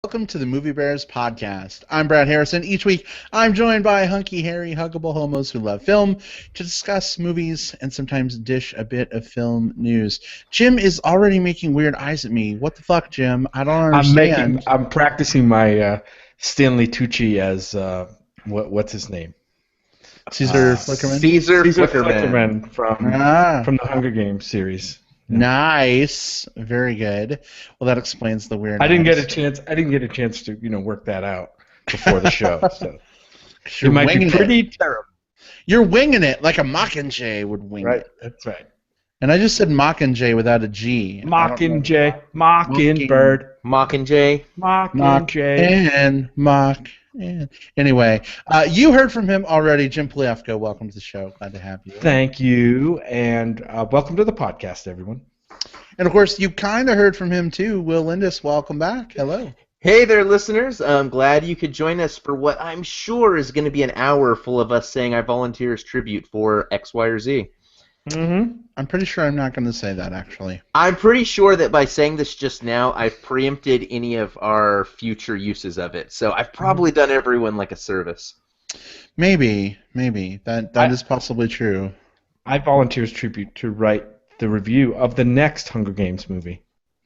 Welcome to the Movie Bears podcast. I'm Brad Harrison. Each week, I'm joined by hunky, hairy, huggable homos who love film to discuss movies and sometimes dish a bit of film news. Jim is already making weird eyes at me. What the fuck, Jim? I don't understand. I'm practicing my Stanley Tucci as what's his name? Caesar Flickerman. Caesar Flickerman from the Hunger Games series. Yeah. Nice, very good. Well, that explains the weird. I didn't get a chance to work that out before the show. So it might be pretty terrible. You're winging it like a Mockingjay would wing it. Right, that's right. And I just said Mockingjay without a G. Mockingjay, Mockingbird, Mockingjay, and Mock. Anyway, you heard from him already. Jim Pliefko, welcome to the show. Glad to have you. Thank you, and welcome to the podcast, everyone. And, of course, you kind of heard from him, too. Will Lindis, welcome back. Hello. Hey there, listeners. I'm glad you could join us for what I'm sure is going to be an hour full of us saying I volunteer as tribute for X, Y, or Z. Mm-hmm. I'm pretty sure I'm not going to say that, actually. I'm pretty sure that by saying this just now, I've preempted any of our future uses of it. So I've probably done everyone like a service. Maybe. That is possibly true. I volunteer as tribute to write the review of the next Hunger Games movie.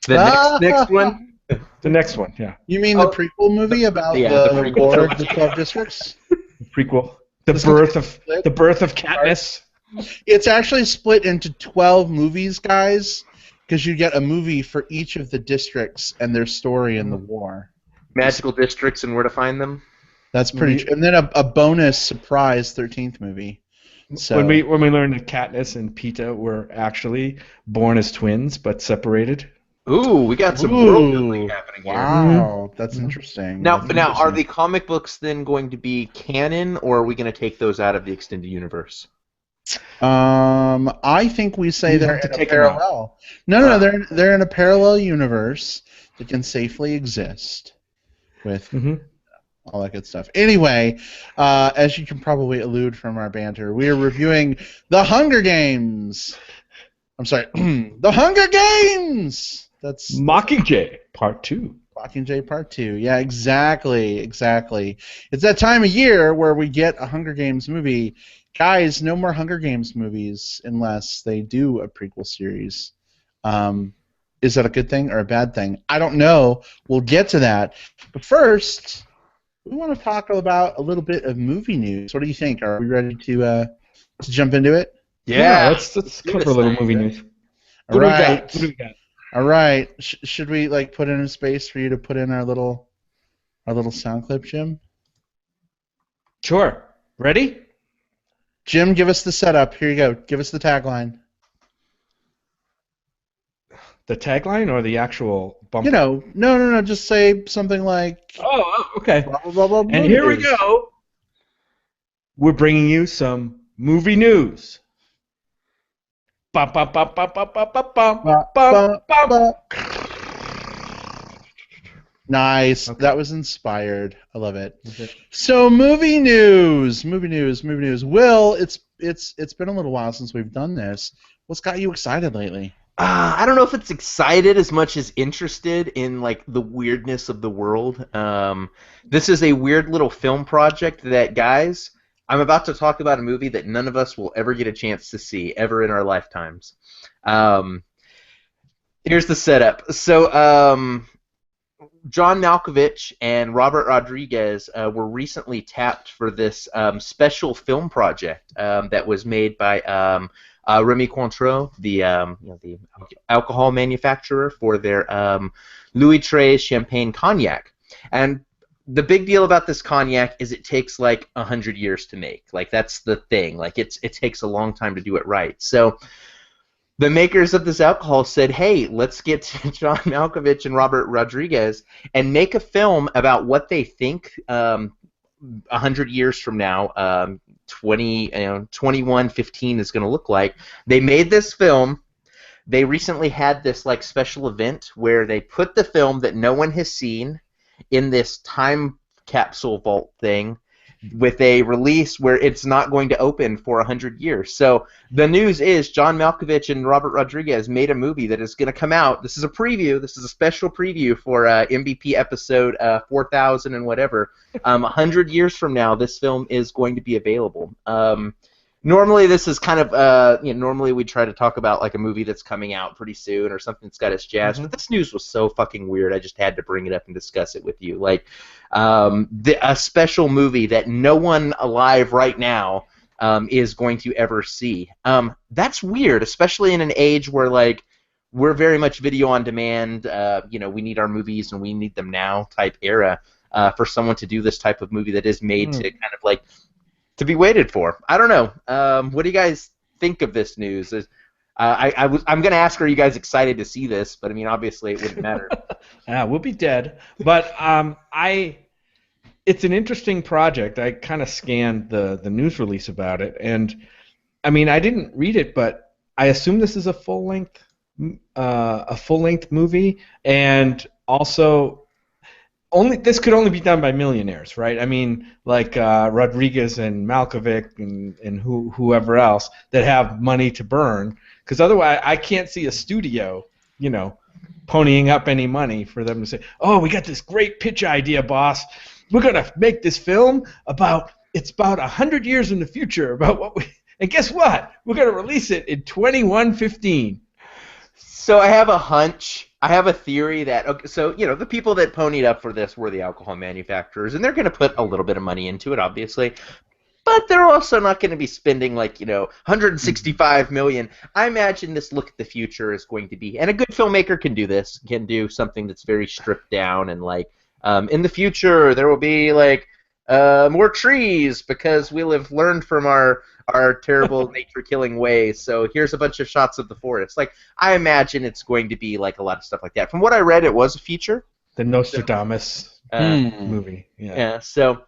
The next one? The next one, yeah. You mean the prequel movie about the War of the 12 Districts? The prequel. The birth of Katniss. It's actually split into 12 movies, guys, because you get a movie for each of the districts and their story in the war. Magical districts and where to find them. That's pretty true. And then a bonus surprise 13th movie. So when we learned that Katniss and Peeta were actually born as twins but separated. Ooh, we got some world building happening here. Wow, that's interesting. Now, are the comic books then going to be canon, or are we going to take those out of the extended universe? I think we say they're in a parallel. No, they're in a parallel universe that can safely exist with all that good stuff. Anyway, as you can probably elude from our banter, we are reviewing The Hunger Games. I'm sorry, The Hunger Games. That's Mockingjay Part 2. Mockingjay Part 2. Yeah, exactly. It's that time of year where we get a Hunger Games movie. Guys, no more Hunger Games movies unless they do a prequel series. Is that a good thing or a bad thing? I don't know. We'll get to that. But first, we want to talk about a little bit of movie news. What do you think? Are we ready to jump into it? Yeah, let's cover a little movie news. All right. What do we got? All right. Should we put in a space for you to put in our little sound clip, Jim? Sure. Ready? Jim, give us the setup. Here you go. Give us the tagline. The tagline or the actual bumper? No. Just say something like... Oh, okay. Blah, blah, blah, blah, and here we go. We're bringing you some movie news. Bum, bum, bum, bum, bum, bum, bum, bum, bum. Nice. Okay. That was inspired. I love it. Okay. So movie news. Will, it's been a little while since we've done this. What's got you excited lately? I don't know if it's excited as much as interested in the weirdness of the world. This is a weird little film project that, guys, I'm about to talk about a movie that none of us will ever get a chance to see ever in our lifetimes. Here's the setup. So, John Malkovich and Robert Rodriguez were recently tapped for this special film project that was made by Remy Cointreau, the alcohol manufacturer, for their Louis XIII Champagne cognac. And the big deal about this cognac is it takes 100 years to make. That's the thing. It takes a long time to do it right. So the makers of this alcohol said, hey, let's get John Malkovich and Robert Rodriguez and make a film about what they think 100 years from now, 2115 is going to look like. They made this film. They recently had this special event where they put the film that no one has seen in this time capsule vault thing. with a release where it's not going to open for 100 years. So the news is John Malkovich and Robert Rodriguez made a movie that is going to come out. This is a preview. This is a special preview for MBP episode 4000 and whatever. 100 years from now, this film is going to be available. Normally, this is kind of, normally we try to talk about like a movie that's coming out pretty soon or something that's got its jazz, but this news was so fucking weird, I just had to bring it up and discuss it with you. Like, a special movie that no one alive right now is going to ever see. That's weird, especially in an age where, like, we're very much video on demand, we need our movies and we need them now type era, for someone to do this type of movie that is made to kind of, like, to be waited for. I don't know. What do you guys think of this news? I'm going to ask, are you guys excited to see this? But I mean, obviously, it wouldn't matter. We'll be dead. But it's an interesting project. I kind of scanned the news release about it, and I mean, I didn't read it, but I assume this is a full length movie, and also. This could only be done by millionaires, right? I mean, like Rodriguez and Malkovich and whoever else that have money to burn, because otherwise I can't see a studio, ponying up any money for them to say, oh, we got this great pitch idea, boss. We're gonna make this film about 100 years in the future and guess what? We're gonna release it in 2115. So I have a hunch. I have a theory that, the people that ponied up for this were the alcohol manufacturers, and they're going to put a little bit of money into it, obviously, but they're also not going to be spending, like, $165 million. I imagine this look at the future is going to be, and a good filmmaker can do this, can do something that's very stripped down, and, like, in the future there will be, like, more trees because we'll have learned from our terrible nature-killing ways. So here's a bunch of shots of the forest. Like, I imagine it's going to be like a lot of stuff like that. From what I read, it was a feature. The Nostradamus movie. Yeah. Yeah. So,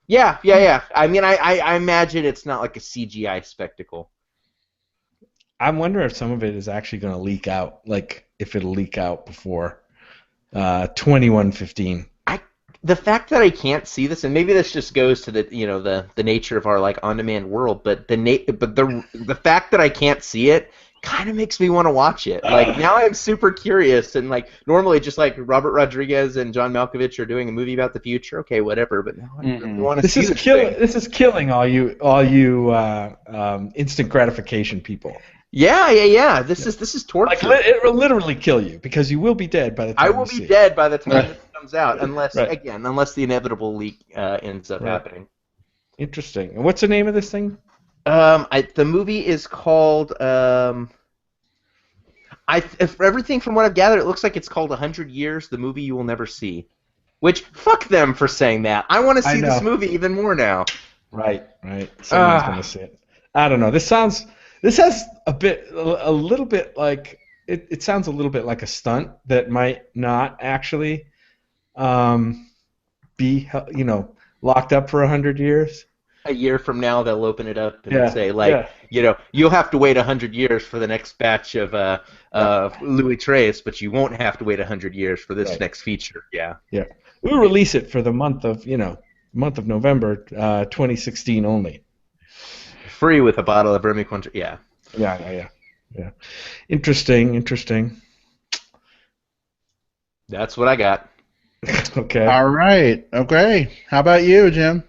yeah. I mean, I imagine it's not like a CGI spectacle. I wonder if some of it is actually going to leak out. Like, if it'll leak out before 2115. The fact that I can't see this, and maybe this just goes to the nature of our, like, on-demand world, but the fact that I can't see it kind of makes me want to watch it. Like, now I'm super curious, and, like, normally just like Robert Rodriguez and John Malkovich are doing a movie about the future, okay, whatever. But now I really want to see this thing. This is killing all you instant gratification people. Yeah. This is torture. Like, it will literally kill you because you will be dead by the time. I will be dead by the time it comes out, unless the inevitable leak ends up happening. Interesting. And what's the name of this thing? The movie is called. If everything from what I've gathered, it looks like it's called 100 Years: The Movie You Will Never See. Which, fuck them for saying that. I want to see this movie even more now. Right. Someone's gonna see it. I don't know. This has a little bit like it sounds a little bit like a stunt that might not actually be locked up for 100 years. A year from now, they'll open it up and say, like, you'll have to wait 100 years for the next batch of Louis Tres, but you won't have to wait 100 years for this next feature. Yeah. We'll release it for the month of November 2016 only. Free with a bottle of Vermicontra. Yeah. Interesting. That's what I got. Okay. All right. Okay. How about you, Jim?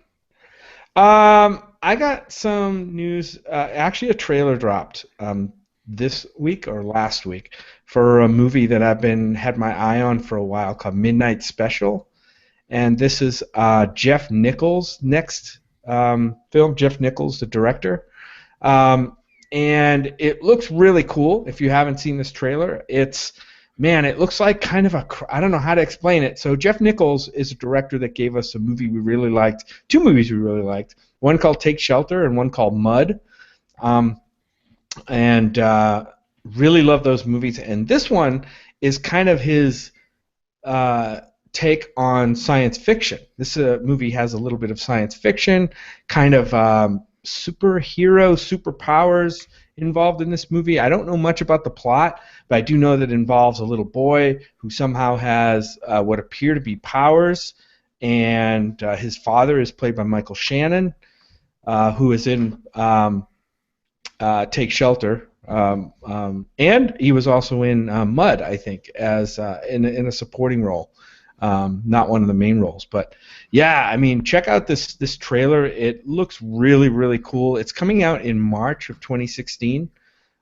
I got some news. Actually, a trailer dropped this week or last week for a movie that I've had my eye on for a while called Midnight Special, and this is Jeff Nichols' next film. Jeff Nichols, the director, and it looks really cool. If you haven't seen this trailer, it looks like kind of I don't know how to explain it. So Jeff Nichols is a director that gave us a movie we really liked, two movies we really liked, one called Take Shelter and one called Mud, and really love those movies. And this one is kind of his take on science fiction. This movie has a little bit of science fiction, kind of superpowers involved in this movie. I don't know much about the plot, but I do know that it involves a little boy who somehow has what appear to be powers, and his father is played by Michael Shannon, who is in Take Shelter, and he was also in Mud, I think, as in a supporting role, not one of the main roles. But yeah, I mean, check out this trailer. It looks really, really cool. It's coming out in March of 2016,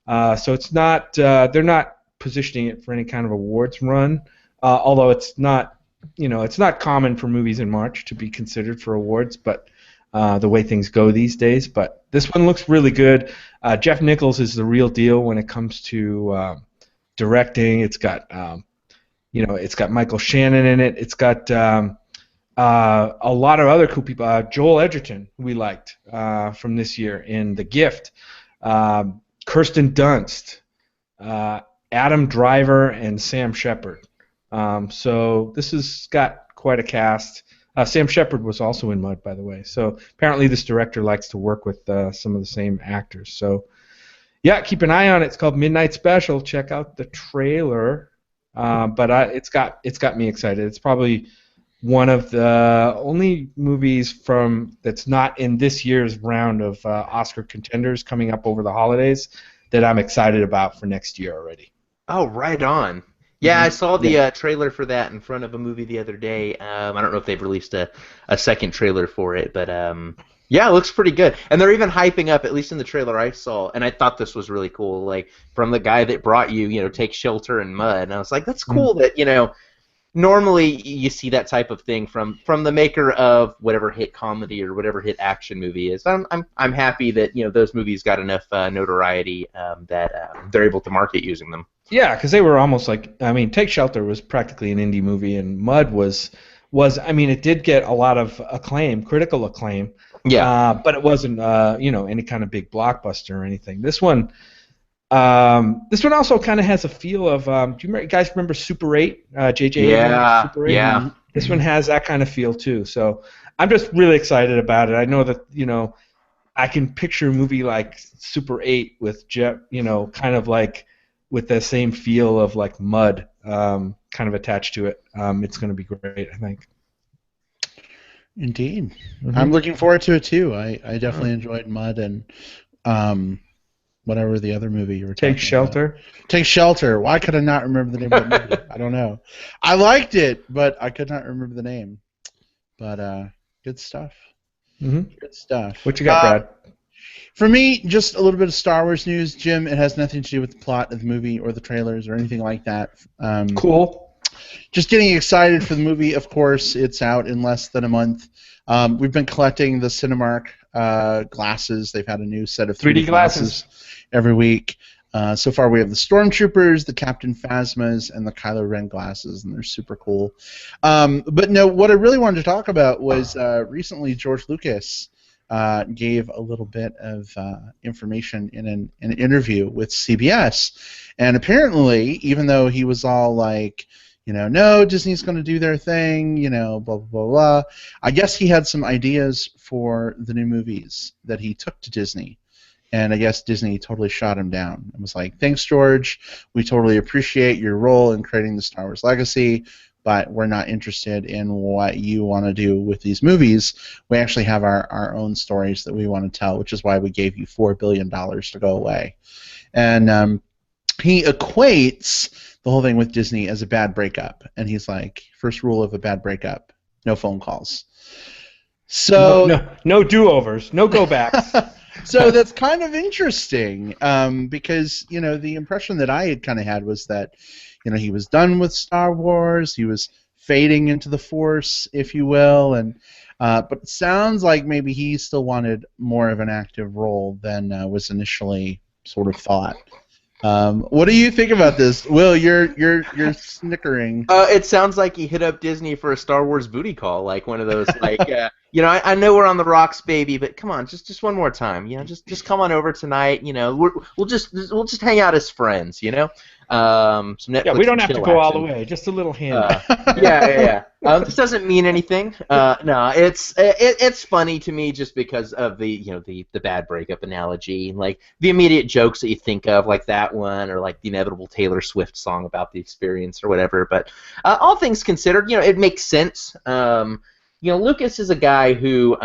so it's not they're not positioning it for any kind of awards run, although it's not it's not common for movies in March to be considered for awards, but the way things go these days. But this one looks really good. Jeff Nichols is the real deal when it comes to directing. It's got it's got Michael Shannon in it. It's got a lot of other cool people. Joel Edgerton, who we liked from this year in The Gift. Kirsten Dunst, Adam Driver, and Sam Shepard. So this has got quite a cast. Sam Shepard was also in Mud, by the way. So apparently this director likes to work with some of the same actors. So yeah, keep an eye on it. It's called Midnight Special. Check out the trailer. But it's got me excited. It's probably one of the only movies that's not in this year's round of Oscar contenders coming up over the holidays that I'm excited about for next year already. Oh, right on. Yeah, I saw the trailer for that in front of a movie the other day. I don't know if they've released a second trailer for it, but yeah, it looks pretty good. And they're even hyping up, at least in the trailer I saw, and I thought this was really cool, like from the guy that brought you, Take Shelter and Mud. And I was like, that's cool that, normally you see that type of thing from the maker of whatever hit comedy or whatever hit action movie is. I'm happy that those movies got enough notoriety that they're able to market using them. Yeah, because they were almost like, Take Shelter was practically an indie movie, and Mud was it did get a lot of acclaim, critical acclaim. Yeah. But it wasn't any kind of big blockbuster or anything. This one also kind of has a feel of do you guys remember Super 8? J.J. Yeah. Super 8? Yeah. This one has that kind of feel too. So I'm just really excited about it. I know that I can picture a movie like Super 8 with Jeff, kind of like with the same feel of like Mud kind of attached to it. It's going to be great, I think. Indeed. I'm looking forward to it too. I definitely enjoyed Mud and whatever the other movie you were talking Take Shelter. About. Take Shelter. Why could I not remember the name of the movie? I don't know. I liked it, but I could not remember the name. But good stuff. Mm-hmm. Good stuff. What you got, Brad? For me, just a little bit of Star Wars news. Jim, it has nothing to do with the plot of the movie or the trailers or anything like that. Cool. Just getting excited for the movie. Of course, it's out in less than a month. We've been collecting the Cinemark glasses. They've had a new set of 3D glasses every week. So far, we have the Stormtroopers, the Captain Phasmas, and the Kylo Ren glasses, and they're super cool. But no, what I really wanted to talk about was recently George Lucas gave a little bit of information in an interview with CBS. And apparently, even though he was all like, no, Disney's going to do their thing, blah, blah, blah, blah, I guess he had some ideas for the new movies that he took to Disney. And I guess Disney totally shot him down. It was like, thanks, George. We totally appreciate your role in creating the Star Wars legacy, but we're not interested in what you want to do with these movies. We actually have our own stories that we want to tell, which is why we gave you $4 billion to go away. And he equates the whole thing with Disney as a bad breakup. And he's like, first rule of a bad breakup, no phone calls. So no do-overs, no go-backs. So that's kind of interesting because, the impression that I had kind of had was that, he was done with Star Wars. He was fading into the Force, if you will, and but it sounds like maybe he still wanted more of an active role than was initially sort of thought. What do you think about this, Will? You're snickering. It sounds like he hit up Disney for a Star Wars booty call, like one of those, like, I know we're on the rocks, baby, but come on, just one more time, just come on over tonight, we'll just hang out as friends, some Netflix. We don't have to go all the way, just a little hint. Yeah. This doesn't mean anything. No, it's funny to me just because of the bad breakup analogy, like the immediate jokes that you think of, like that one, or like the inevitable Taylor Swift song about the experience or whatever. But all things considered, it makes sense. Lucas is a guy who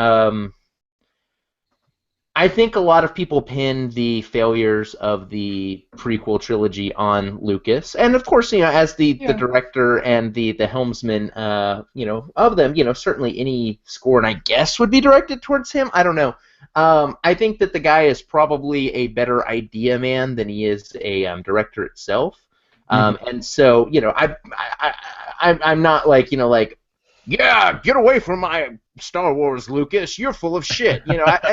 I think a lot of people pin the failures of the prequel trilogy on Lucas, and of course, as the director and the helmsman, of them, certainly any score, and I guess would be directed towards him. I don't know. I think that the guy is probably a better idea man than he is a director itself, and so I'm not like. Yeah, get away from my Star Wars, Lucas. You're full of shit.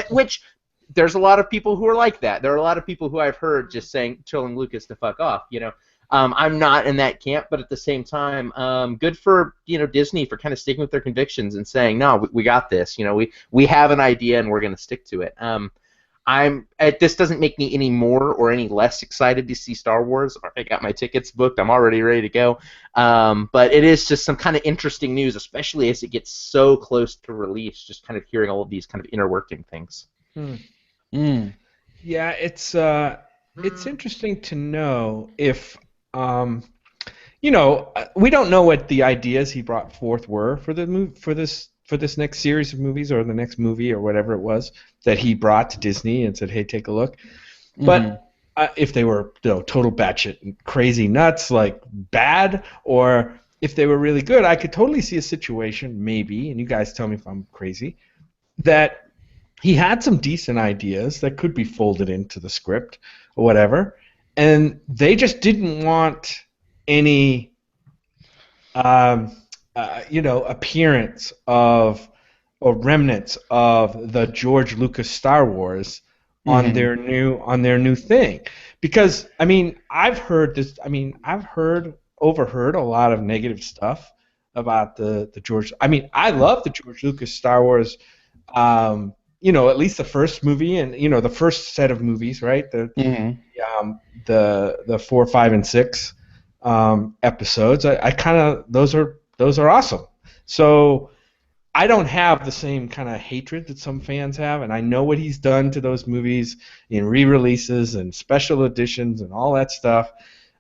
Which there's a lot of people who are like that. There are a lot of people who I've heard just telling Lucas to fuck off. I'm not in that camp, but at the same time, good for Disney for kind of sticking with their convictions and saying, no, we got this. We have an idea and we're going to stick to it. This doesn't make me any more or any less excited to see Star Wars. I got my tickets booked. I'm already ready to go. But it is just some kind of interesting news, especially as it gets so close to release. Just kind of hearing all of these kind of inner working things. Yeah, it's interesting to know if we don't know what the ideas he brought forth were for this next series of movies or the next movie or whatever it was that he brought to Disney and said, hey, take a look. But if they were total batshit crazy nuts, like bad, or if they were really good, I could totally see a situation, maybe, and you guys tell me if I'm crazy, that he had some decent ideas that could be folded into the script or whatever, and they just didn't want any appearance of or remnants of the George Lucas Star Wars on their new thing, because I've overheard a lot of negative stuff about the George. I love the George Lucas Star Wars. At least the first movie and the first set of movies, right? The 4, 5, and 6 episodes. I kind of those are awesome. So I don't have the same kind of hatred that some fans have, and I know what he's done to those movies in re-releases and special editions and all that stuff.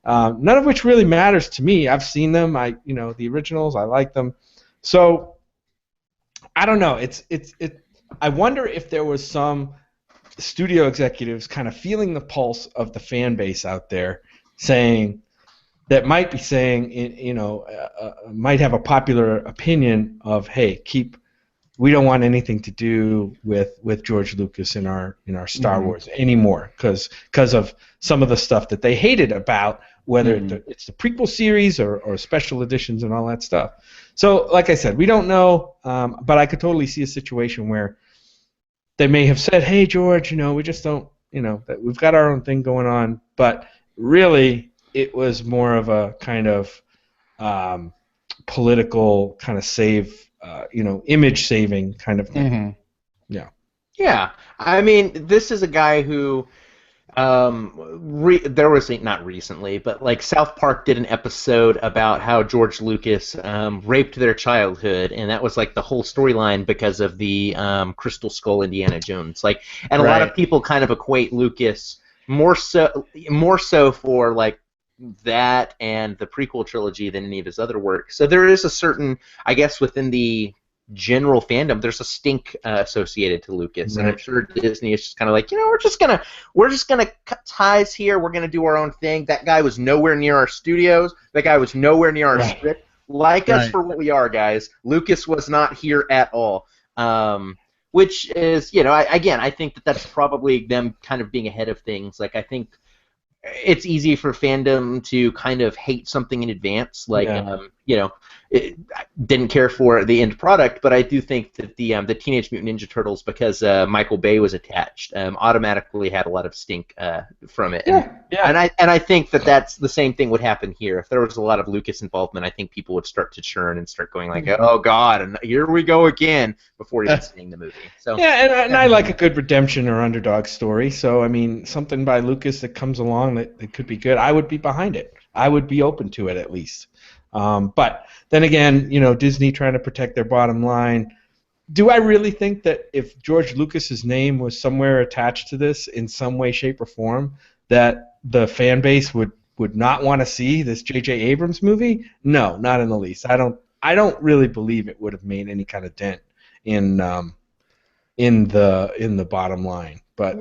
None of which really matters to me. I've seen them. The originals. I like them. So I don't know. I wonder if there was some studio executives kind of feeling the pulse of the fan base out there, might have a popular opinion of, hey, we don't want anything to do with George Lucas in our Star Wars anymore because of some of the stuff that they hated about whether it's the prequel series or special editions and all that stuff. So, like I said, we don't know, but I could totally see a situation where they may have said, hey, George, we just don't, that we've got our own thing going on, but really it was more of a kind of political kind of image saving kind of thing. Yeah. Yeah. This is a guy who there was not recently, but like South Park did an episode about how George Lucas raped their childhood, and that was like the whole storyline because of the Crystal Skull Indiana Jones. A lot of people kind of equate Lucas more so for like that and the prequel trilogy than any of his other work. So there is a certain, I guess, within the general fandom, there's a stink associated to Lucas, and I'm sure Disney is just kind of like, we're just gonna cut ties here. We're gonna do our own thing. That guy was nowhere near our studios. That guy was nowhere near our script. Like us for what we are, guys. Lucas was not here at all. Which is, I think that's probably them kind of being ahead of things. Like, I think it's easy for fandom to kind of hate something in advance, didn't care for the end product, but I do think that the Teenage Mutant Ninja Turtles, because Michael Bay was attached, automatically had a lot of stink from it. And I think that's the same thing would happen here. If there was a lot of Lucas involvement, I think people would start to churn and start going like, oh God, and here we go again, before even seeing the movie. So and I like a good redemption or underdog story. So something by Lucas that comes along that could be good, I would be behind it. I would be open to it at least. But then again, Disney trying to protect their bottom line. Do I really think that if George Lucas's name was somewhere attached to this in some way, shape, or form, that the fan base would not want to see this J.J. Abrams movie? No, not in the least. I don't I don't really believe it would have made any kind of dent in the bottom line. But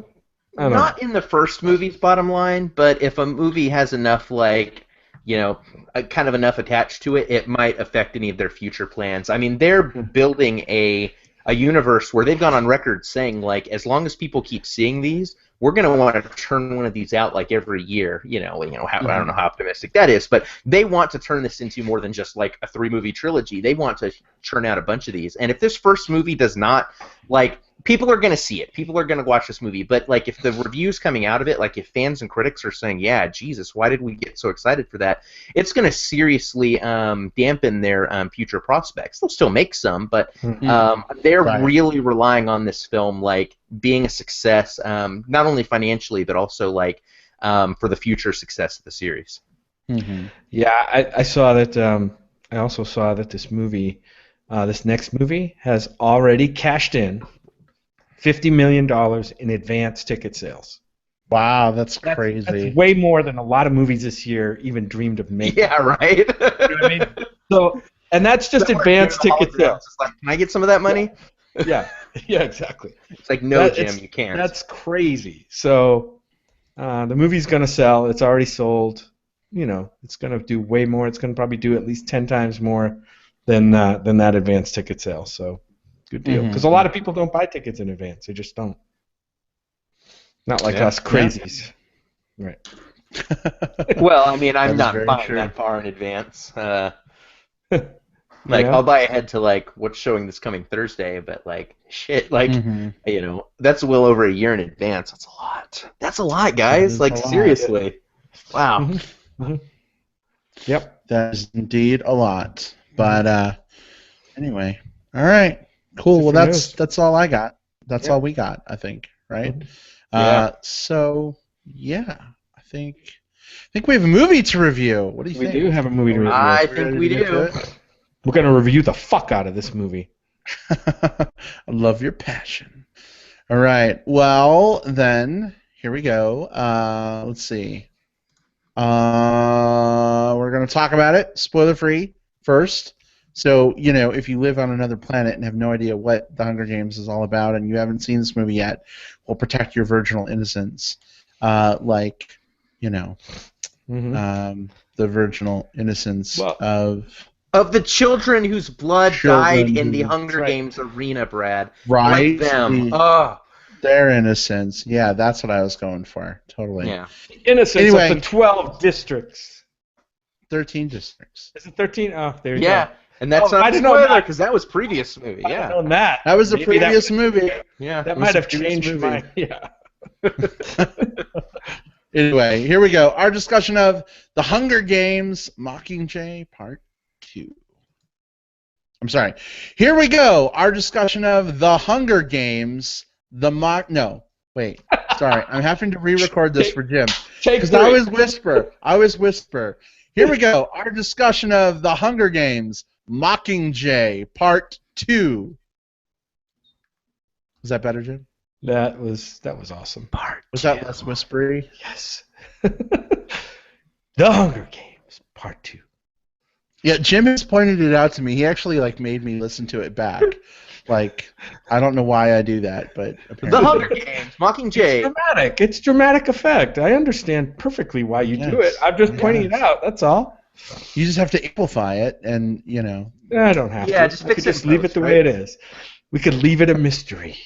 I don't Not know. in the first movie's bottom line, but if a movie has enough, like, kind of enough attached to it, it might affect any of their future plans. I mean, they're building a universe where they've gone on record saying, like, as long as people keep seeing these, we're going to want to turn one of these out, like, every year. I don't know how optimistic that is, but they want to turn this into more than just, like, a 3-movie trilogy. They want to churn out a bunch of these. And if this first movie does not, like, people are going to see it. People are going to watch this movie. But, like, if the reviews coming out of it, like, if fans and critics are saying, yeah, Jesus, why did we get so excited for that? It's going to seriously dampen their future prospects. They'll still make some, but they're really relying on this film, like, being a success, not only financially, but also, like, for the future success of the series. Mm-hmm. Yeah, I saw that. I also saw that this movie, this next movie, has already cashed in $50 million in advance ticket sales. Wow, that's crazy. That's way more than a lot of movies this year even dreamed of making. Yeah, right. You know what I mean? So, and that's just advance ticket sales. It's like, can I get some of that money? Yeah, exactly. It's like, no, Jim, you can't. That's crazy. So, the movie's gonna sell. It's already sold. It's gonna do way more. It's gonna probably do at least 10 times more than that advance ticket sale. So. Good deal. Because a lot of people don't buy tickets in advance. They just don't. Not like us crazies. Yeah. Right. Well, I mean, I'm not buying that far in advance. I'll buy ahead to, like, what's showing this coming Thursday, but, like, shit, like, that's well over a year in advance. That's a lot. That's a lot, guys. Like, seriously. Wow. Mm-hmm. Yep. That is indeed a lot. But anyway, all right. Cool. Well, that's all I got. That's all we got, I think. Right. So yeah, I think we have a movie to review. What do you think? We do have a movie to review. I think we do. We're gonna review the fuck out of this movie. I love your passion. All right. Well, then here we go. Let's see. We're gonna talk about it, spoiler free first. So, if you live on another planet and have no idea what The Hunger Games is all about and you haven't seen this movie yet, we'll protect your virginal innocence. The virginal innocence of the children whose blood died in the Hunger Games arena, Brad. Right. Like them. Their innocence. Yeah, that's what I was going for. Totally. Yeah. Innocence of the 12 districts. 13 districts. Is it 13? Oh, there you go. Yeah. And that's not a spoiler because that was previous movie. Yeah. I that. That was the previous movie. Yeah. That might have changed my. Yeah. Anyway, here we go. Our discussion of The Hunger Games Mockingjay Part 2. I'm sorry. Here we go. Our discussion of The Hunger Games. No. Wait. Sorry. I'm having to re-record this for Jim. Because I always whisper. Here we go. Our discussion of The Hunger Games Mockingjay Part 2. Was that better, Jim? That was awesome. Was that less whispery? Yes. The Hunger Games Part 2. Yeah, Jim has pointed it out to me. He actually made me listen to it back. I don't know why I do that, but apparently. The Hunger Games Mockingjay. It's dramatic effect. I understand perfectly why you do it. I'm just pointing it out. That's all. You just have to amplify it, and I don't have to. Yeah, just fix it. Just leave it the way it is. We could leave it a mystery.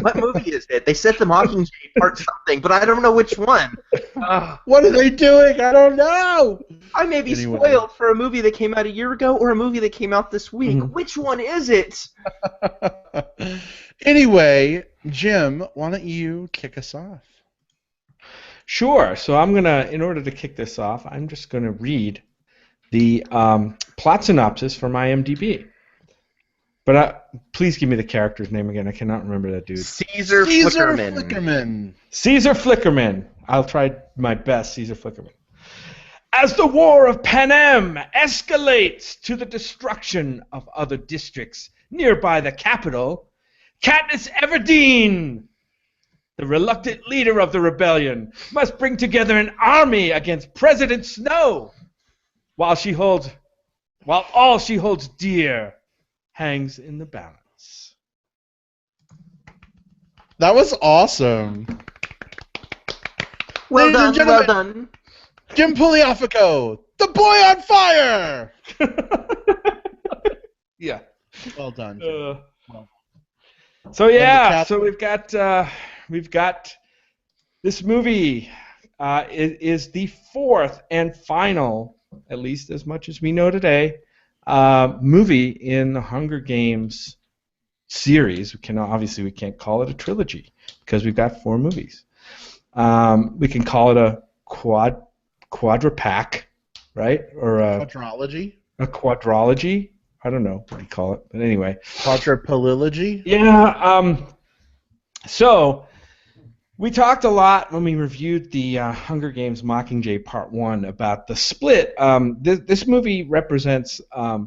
What movie is it? They said the Mockingjay Part something, but I don't know which one. What are they doing? I don't know. I may be spoiled for a movie that came out a year ago or a movie that came out this week. Which one is it? Anyway, Jim, why don't you kick us off? Sure. So I'm in order to kick this off, I'm just gonna read the plot synopsis from IMDb. But please give me the character's name again. I cannot remember that dude. Caesar Flickerman. Caesar Flickerman. I'll try my best, Caesar Flickerman. As the War of Panem escalates to the destruction of other districts nearby the capital, Katniss Everdeen, the reluctant leader of the rebellion, must bring together an army against President Snow while she holds while all she holds dear hangs in the balance. That was awesome. Well Ladies and done, well gentlemen, done. Jim Pugliafico, the boy on fire. Yeah. Well done, Jim. So yeah, Cat- so we've got this movie is the fourth and final, at least as much as we know today, movie in the Hunger Games series. We can't call it a trilogy because we've got 4 movies. We can call it a quadripack, right? Or a quadrology. I don't know what do you call it, but anyway. Quadrilogy? Yeah. So we talked a lot when we reviewed the Hunger Games Mockingjay Part 1 about the split. This movie represents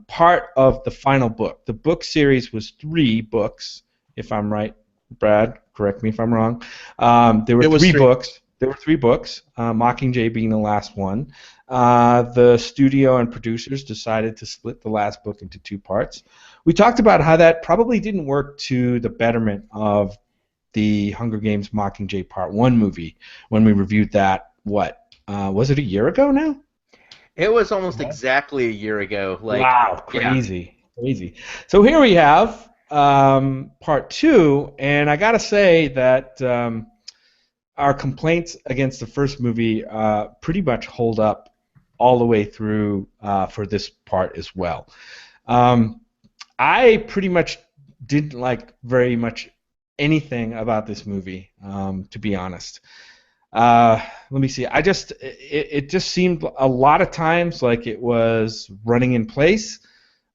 part of the final book. The book series was 3 books, if I'm right. Brad, correct me if I'm wrong. There were 3 books. There were 3 books, Mockingjay being the last one. The studio and producers decided to split the last book into 2 parts. We talked about how that probably didn't work to the betterment of the Hunger Games Mockingjay Part 1 movie when we reviewed that, was it a year ago now? It was almost exactly a year ago. Wow, crazy. So here we have Part 2, and I gotta say that our complaints against the first movie pretty much hold up all the way through for this part as well. I pretty much didn't like very much anything about this movie, to be honest. Let me see. It just seemed a lot of times like it was running in place.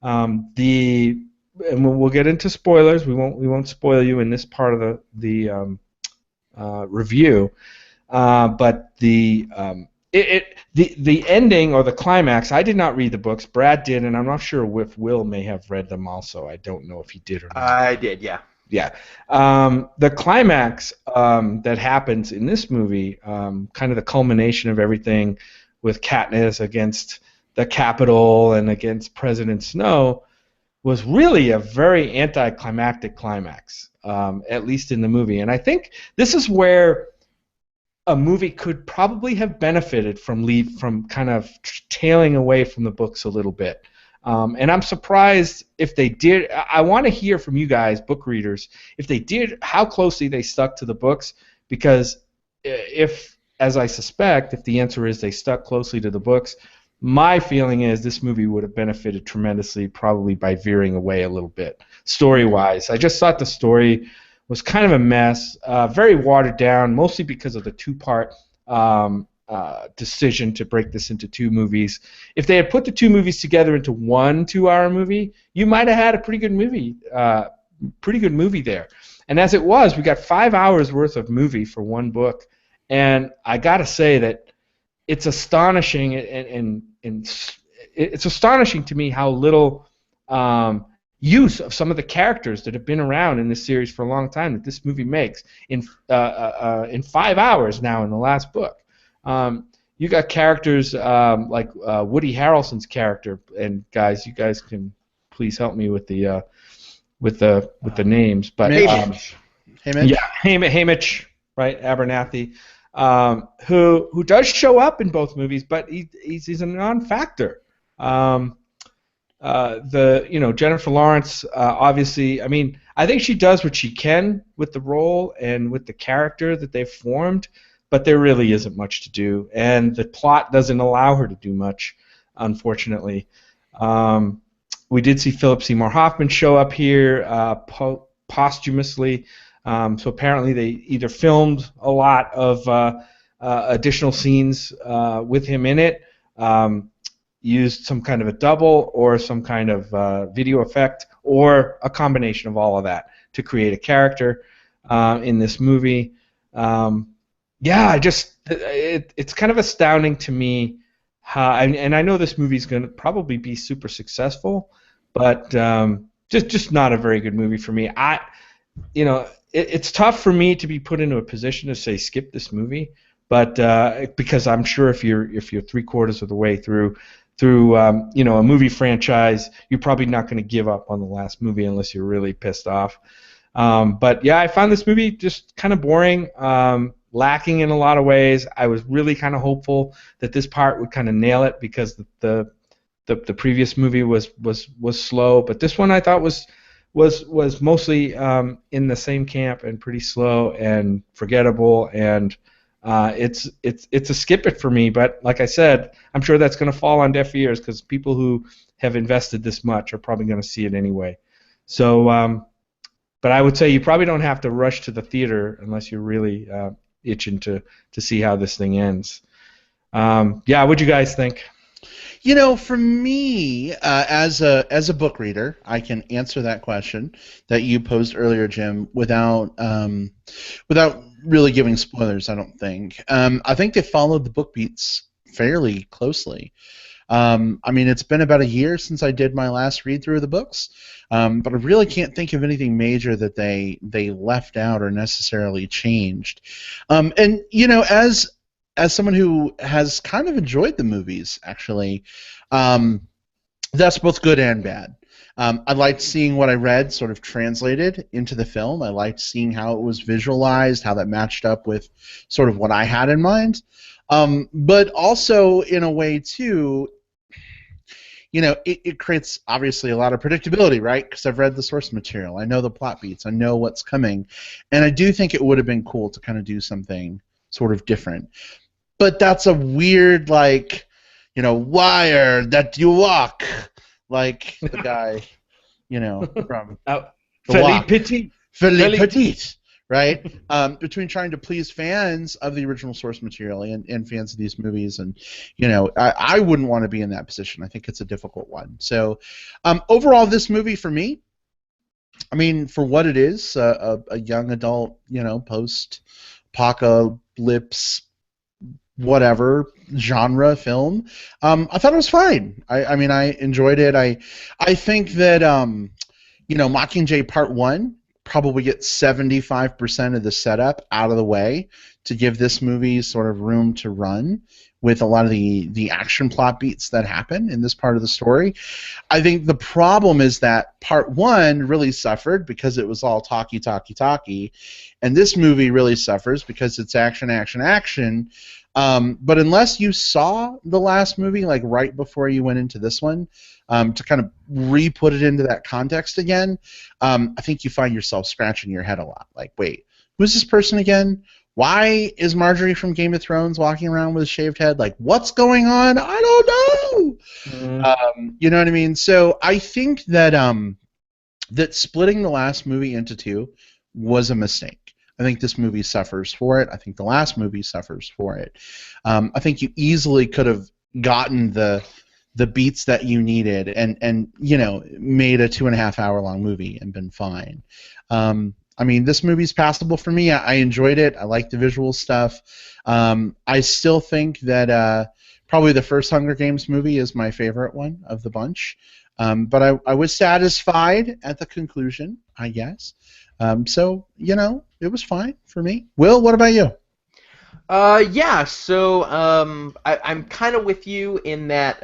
And we'll get into spoilers. We won't spoil you in this part of the review. But the ending or the climax, I did not read the books. Brad did, and I'm not sure if Will may have read them also. I don't know if he did or not. I did, yeah. Yeah. The climax that happens in this movie, kind of the culmination of everything with Katniss against the Capitol and against President Snow, was really a very anticlimactic climax, at least in the movie. And I think this is where a movie could probably have benefited from kind of tailing away from the books a little bit. And I'm surprised if they did. I want to hear from you guys, book readers, if they did, how closely they stuck to the books. Because if, as I suspect, if the answer is they stuck closely to the books, my feeling is this movie would have benefited tremendously, probably by veering away a little bit, story-wise. I just thought the story was kind of a mess, very watered down, mostly because of the 2-part decision to break this into 2 movies. If they had put the 2 movies together into one 2-hour movie, you might have had a pretty good movie there. And as it was, we got 5 hours worth of movie for one book, and I got to say that it's astonishing, and it's astonishing to me how little use of some of the characters that have been around in this series for a long time that this movie makes in 5 hours now in the last book. You got characters like Woody Harrelson's character, and guys, you guys can please help me with the names, but Haymitch. Yeah, Haymitch, right, Abernathy, who does show up in both movies, but he's a non-factor. Jennifer Lawrence, obviously, I mean, I think she does what she can with the role and with the character that they've formed, but there really isn't much to do, and the plot doesn't allow her to do much, unfortunately. We did see Philip Seymour Hoffman show up here posthumously, so apparently they either filmed a lot of additional scenes with him in it, used some kind of a double or some kind of video effect, or a combination of all of that to create a character in this movie. It's kind of astounding to me how, and I know this movie's going to probably be super successful, but just not a very good movie for me. It's tough for me to be put into a position to say skip this movie, but because I'm sure if you're 3/4 of the way through, you know, a movie franchise, you're probably not going to give up on the last movie unless you're really pissed off. But yeah, I found this movie just kind of boring, lacking in a lot of ways. I was really kind of hopeful that this part would kind of nail it because the previous movie was slow, but this one I thought was mostly in the same camp and pretty slow and forgettable, and it's a skip it for me. But like I said, I'm sure that's going to fall on deaf ears because people who have invested this much are probably going to see it anyway. So, but I would say you probably don't have to rush to the theater unless you're really itching to see how this thing ends. Yeah, what'd you guys think? You know, for me, as a book reader, I can answer that question that you posed earlier, Jim, without really giving spoilers. I don't think. I think they followed the book beats fairly closely. I mean, it's been about a year since I did my last read through of the books, but I really can't think of anything major that they left out or necessarily changed. And you know, as someone who has kind of enjoyed the movies, actually, that's both good and bad. I liked seeing what I read sort of translated into the film. I liked seeing how it was visualized, how that matched up with sort of what I had in mind. But also, in a way, too, you know, it creates, obviously, a lot of predictability, right? Because I've read the source material. I know the plot beats. I know what's coming. And I do think it would have been cool to kind of do something sort of different. But that's a weird, like, you know, wire that you walk, like the guy, you know, from Philippe Petit. Philippe Petit, right? Between trying to please fans of the original source material and fans of these movies, and, you know, I wouldn't want to be in that position. I think it's a difficult one. So, overall, this movie for me, I mean, for what it is, a young adult, you know, post-apocalypse, whatever genre film, I thought it was fine. I mean, I enjoyed it. I think that you know, Mockingjay Part 1 probably gets 75% of the setup out of the way to give this movie sort of room to run with a lot of the action plot beats that happen in this part of the story. I think the problem is that Part 1 really suffered because it was all talky, and this movie really suffers because it's action, action, action. But unless you saw the last movie, like right before you went into this one, to kind of re-put it into that context again, I think you find yourself scratching your head a lot. Like, wait, who's this person again? Why is Marjorie from Game of Thrones walking around with a shaved head? Like, what's going on? I don't know. You know what I mean? So I think that that splitting the last movie into two was a mistake. I think this movie suffers for it. I think the last movie suffers for it. I think you easily could have gotten the beats that you needed and you know, made a 2.5 hour long movie and been fine. I mean, this movie's passable for me. I enjoyed it. I like the visual stuff. I still think that probably the first Hunger Games movie is my favorite one of the bunch. But I was satisfied at the conclusion, I guess. So, you know, it was fine for me. Will, what about you? Yeah, so I'm kind of with you in that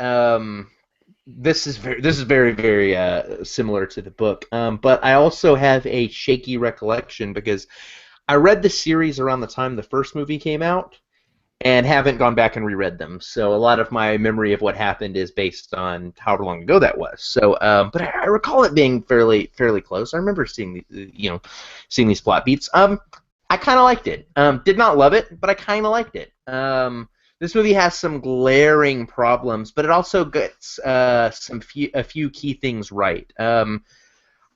this is very, very similar to the book. But I also have a shaky recollection because I read the series around the time the first movie came out and haven't gone back and reread them. So a lot of my memory of what happened is based on however long ago that was. So, but I recall it being fairly close. I remember seeing these plot beats. I kind of liked it. Did not love it, but I kind of liked it. This movie has some glaring problems, but it also gets a few key things right.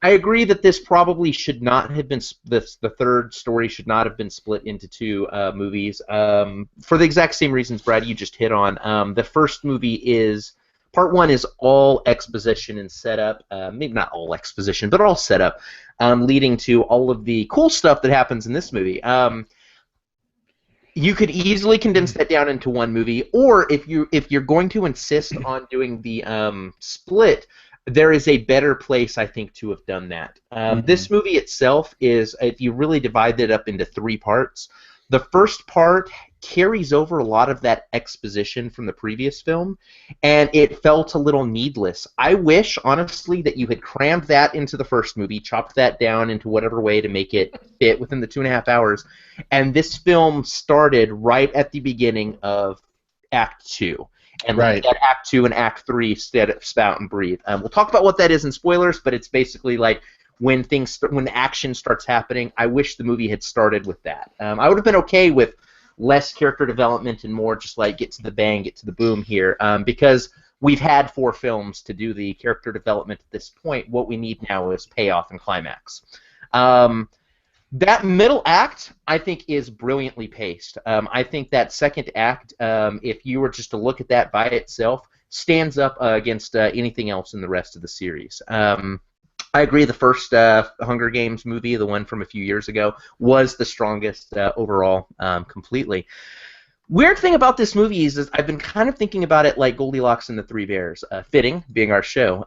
I agree that this probably should not have been the third story should not have been split into two movies for the exact same reasons, Brad, you just hit on. The first movie is Part 1 is all exposition and setup, maybe not all exposition, but all setup, leading to all of the cool stuff that happens in this movie. You could easily condense that down into one movie, or if you're going to insist on doing the split, there is a better place, I think, to have done that. This movie itself is, if you really divide it up into three parts, The first part carries over a lot of that exposition from the previous film, and it felt a little needless. I wish, honestly, that you had crammed that into the first movie, chopped that down into whatever way to make it fit within the 2.5 hours, and this film started right at the beginning of Act 2. And let that Act 2 and Act 3 spout and breathe. We'll talk about what that is in spoilers, but it's basically like when the action starts happening. I wish the movie had started with that. I would have been okay with less character development and more just like get to the bang, get to the boom here, because we've had 4 films to do the character development at this point. What we need now is payoff and climax. That middle act, I think, is brilliantly paced. I think that second act, if you were just to look at that by itself, stands up against anything else in the rest of the series. I agree the first Hunger Games movie, the one from a few years ago, was the strongest overall completely. Weird thing about this movie is I've been kind of thinking about it like Goldilocks and the Three Bears, fitting, being our show.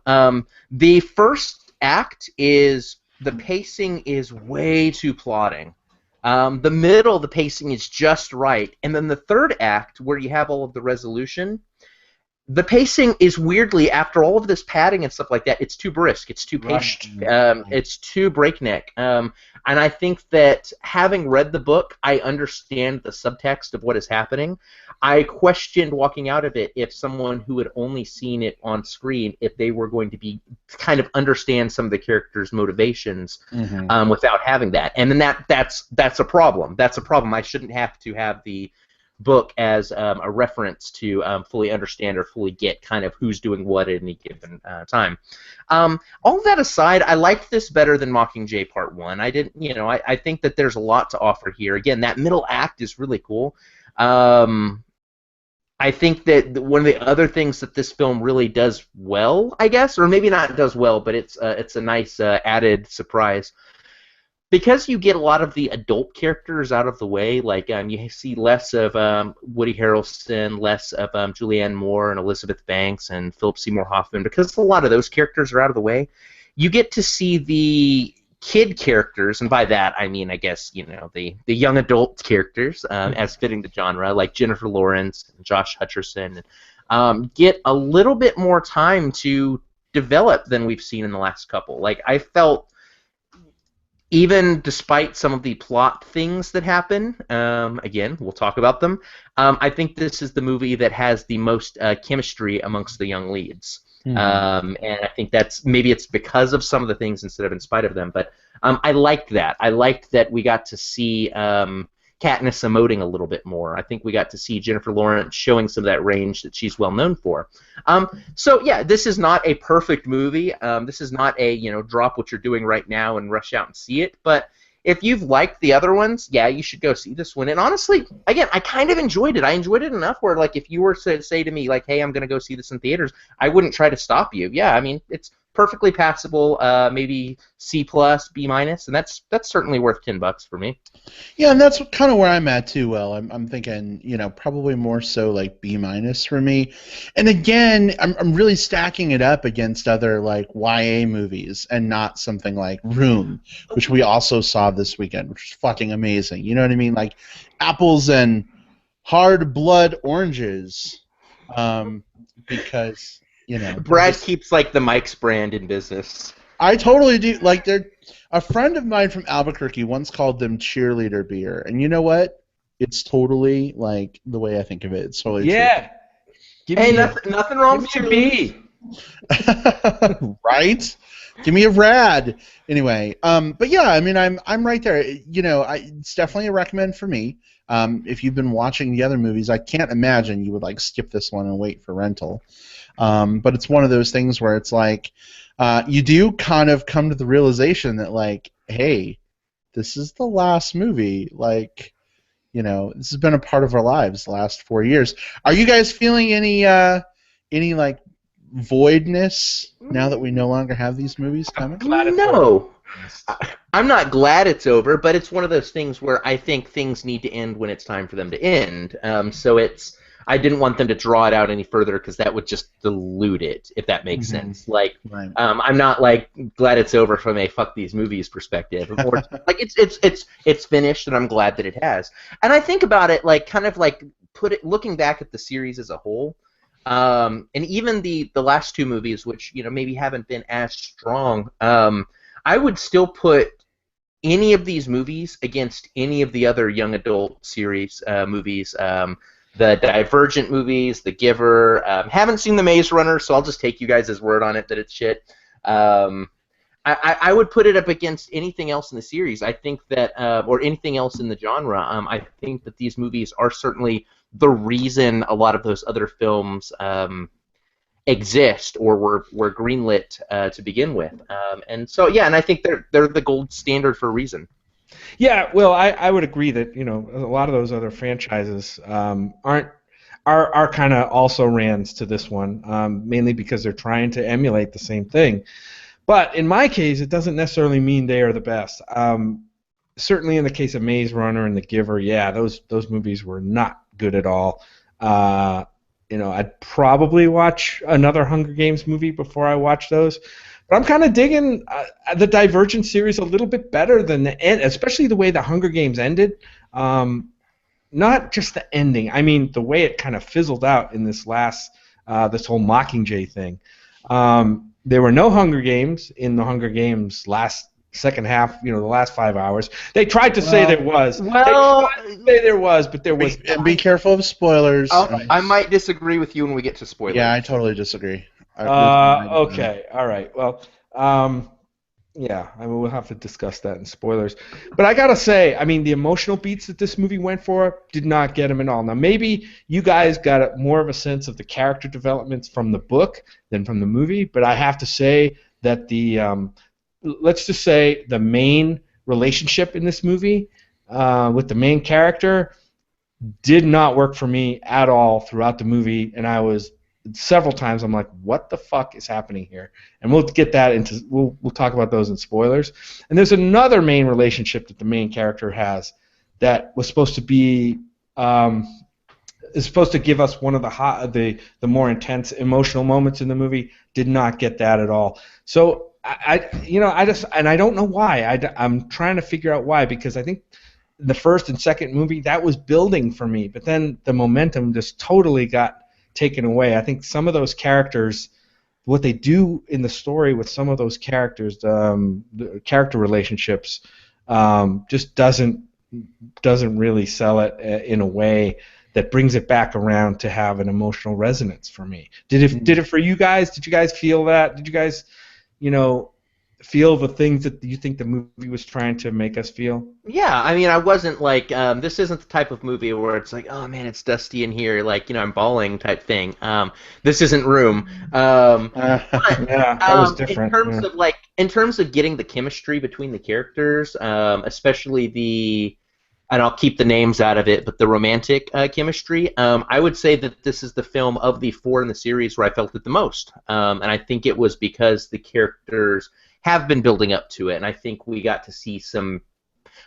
The first act is... the pacing is way too plodding. The middle, the pacing is just right. And then the third act, where you have all of the resolution, the pacing is weirdly, after all of this padding and stuff like that, it's too brisk, it's too patient, it's too breakneck. And I think that having read the book, I understand the subtext of what is happening. I questioned walking out of it if someone who had only seen it on screen, if they were going to be kind of understand some of the characters' motivations without having that. And then that's a problem. That's a problem. I shouldn't have to have the book as a reference to fully understand or fully get kind of who's doing what at any given time. All that aside, I liked this better than Mockingjay Part 1. I didn't, I think that there's a lot to offer here. Again, that middle act is really cool. I think that one of the other things that this film really does well, I guess, or maybe not does well, but it's a nice added surprise. Because you get a lot of the adult characters out of the way, like you see less of Woody Harrelson, less of Julianne Moore and Elizabeth Banks and Philip Seymour Hoffman, because a lot of those characters are out of the way, you get to see the kid characters, and by that I mean, I guess, the young adult characters, as fitting the genre, like Jennifer Lawrence and Josh Hutcherson, get a little bit more time to develop than we've seen in the last couple. Like, I felt, even despite some of the plot things that happen, again, we'll talk about them, I think this is the movie that has the most chemistry amongst the young leads. And I think maybe it's because of some of the things instead of in spite of them, but I liked that. I liked that we got to see Katniss emoting a little bit more. I think we got to see Jennifer Lawrence showing some of that range that she's well known for. So yeah, this is not a perfect movie. This is not a drop what you're doing right now and rush out and see it. But if you've liked the other ones, yeah, you should go see this one. And honestly, again, I kind of enjoyed it. I enjoyed it enough where, like, if you were to say to me, like, hey, I'm going to go see this in theaters, I wouldn't try to stop you. Yeah, I mean, it's perfectly passable, maybe C+, B-, and that's certainly worth $10 for me. Yeah, and that's kind of where I'm at too. Well, I'm thinking, probably more so like B- for me. And again, I'm really stacking it up against other like YA movies and not something like Room, which we also saw this weekend, which is fucking amazing. You know what I mean? Like apples and hard blood oranges, because. Brad keeps like the Mike's brand in business. I totally do. Like, a friend of mine from Albuquerque once called them cheerleader beer, and you know what? It's totally like the way I think of it. It's totally true. Hey, nothing wrong with cheerleaders. Right? Give me a rad. Anyway, but yeah, I mean, I'm right there. It's definitely a recommend for me. If you've been watching the other movies, I can't imagine you would like skip this one and wait for rental. But it's one of those things where it's like you do kind of come to the realization that, like, hey, this is the last movie. Like, this has been a part of our lives the last 4 years. Are you guys feeling any like voidness now that we no longer have these movies coming? No. I'm not glad it's over, but it's one of those things where I think things need to end when it's time for them to end. So it's I didn't want them to draw it out any further because that would just dilute it, if that makes sense. Like, Right. I'm not like glad it's over from a fuck these movies perspective. Or like it's finished, and I'm glad that it has. And I think about it like kind of like looking back at the series as a whole, and even the last two movies, which maybe haven't been as strong. I would still put any of these movies against any of the other young adult series movies. The Divergent movies, The Giver. Haven't seen The Maze Runner, so I'll just take you guys' word on it that it's shit. I would put it up against anything else in the series. I think that, or anything else in the genre. I think that these movies are certainly the reason a lot of those other films exist or were greenlit to begin with. And so, yeah, and I think they're the gold standard for a reason. Yeah, well, I would agree that a lot of those other franchises are kind of also rans to this one, mainly because they're trying to emulate the same thing. But in my case, it doesn't necessarily mean they are the best. Certainly, in the case of Maze Runner and The Giver, yeah, those movies were not good at all. I'd probably watch another Hunger Games movie before I watch those. But I'm kind of digging the Divergent series a little bit better than the end, especially the way the Hunger Games ended. Not just the ending. I mean, the way it kind of fizzled out in this this whole Mockingjay thing. There were no Hunger Games in the Hunger Games second half, the last 5 hours. They tried to say there was. Well, they tried to say there was, but there was. And be careful of spoilers. I might disagree with you when we get to spoilers. Yeah, I totally disagree. Okay, all right. Well, yeah, I mean, we'll have to discuss that in spoilers. But I gotta say, I mean, the emotional beats that this movie went for did not get them at all. Now, maybe you guys got more of a sense of the character developments from the book than from the movie, but I have to say that let's just say the main relationship in this movie with the main character did not work for me at all throughout the movie, and I was several times I'm like, what the fuck is happening here? And we'll get that into we'll talk about those in spoilers. And there's another main relationship that the main character has that was supposed to be is supposed to give us one of the more intense emotional moments in the movie. Did not get that at all. So I don't know why. I'm trying to figure out why, because I think the first and second movie that was building for me, but then the momentum just totally got taken away. I think some of those characters, what they do in the story with some of those characters, the character relationships, just doesn't really sell it in a way that brings it back around to have an emotional resonance for me. Did it for you guys? Did you guys feel that? Did you guys, feel the things that you think the movie was trying to make us feel? Yeah, I mean, I wasn't like, this isn't the type of movie where it's like, oh man, it's dusty in here, like, I'm bawling type thing. This isn't Room. But, yeah, that was different. In terms of getting the chemistry between the characters, especially and I'll keep the names out of it, but the romantic chemistry, I would say that this is the film of the four in the series where I felt it the most. And I think it was because the characters have been building up to it, and I think we got to see them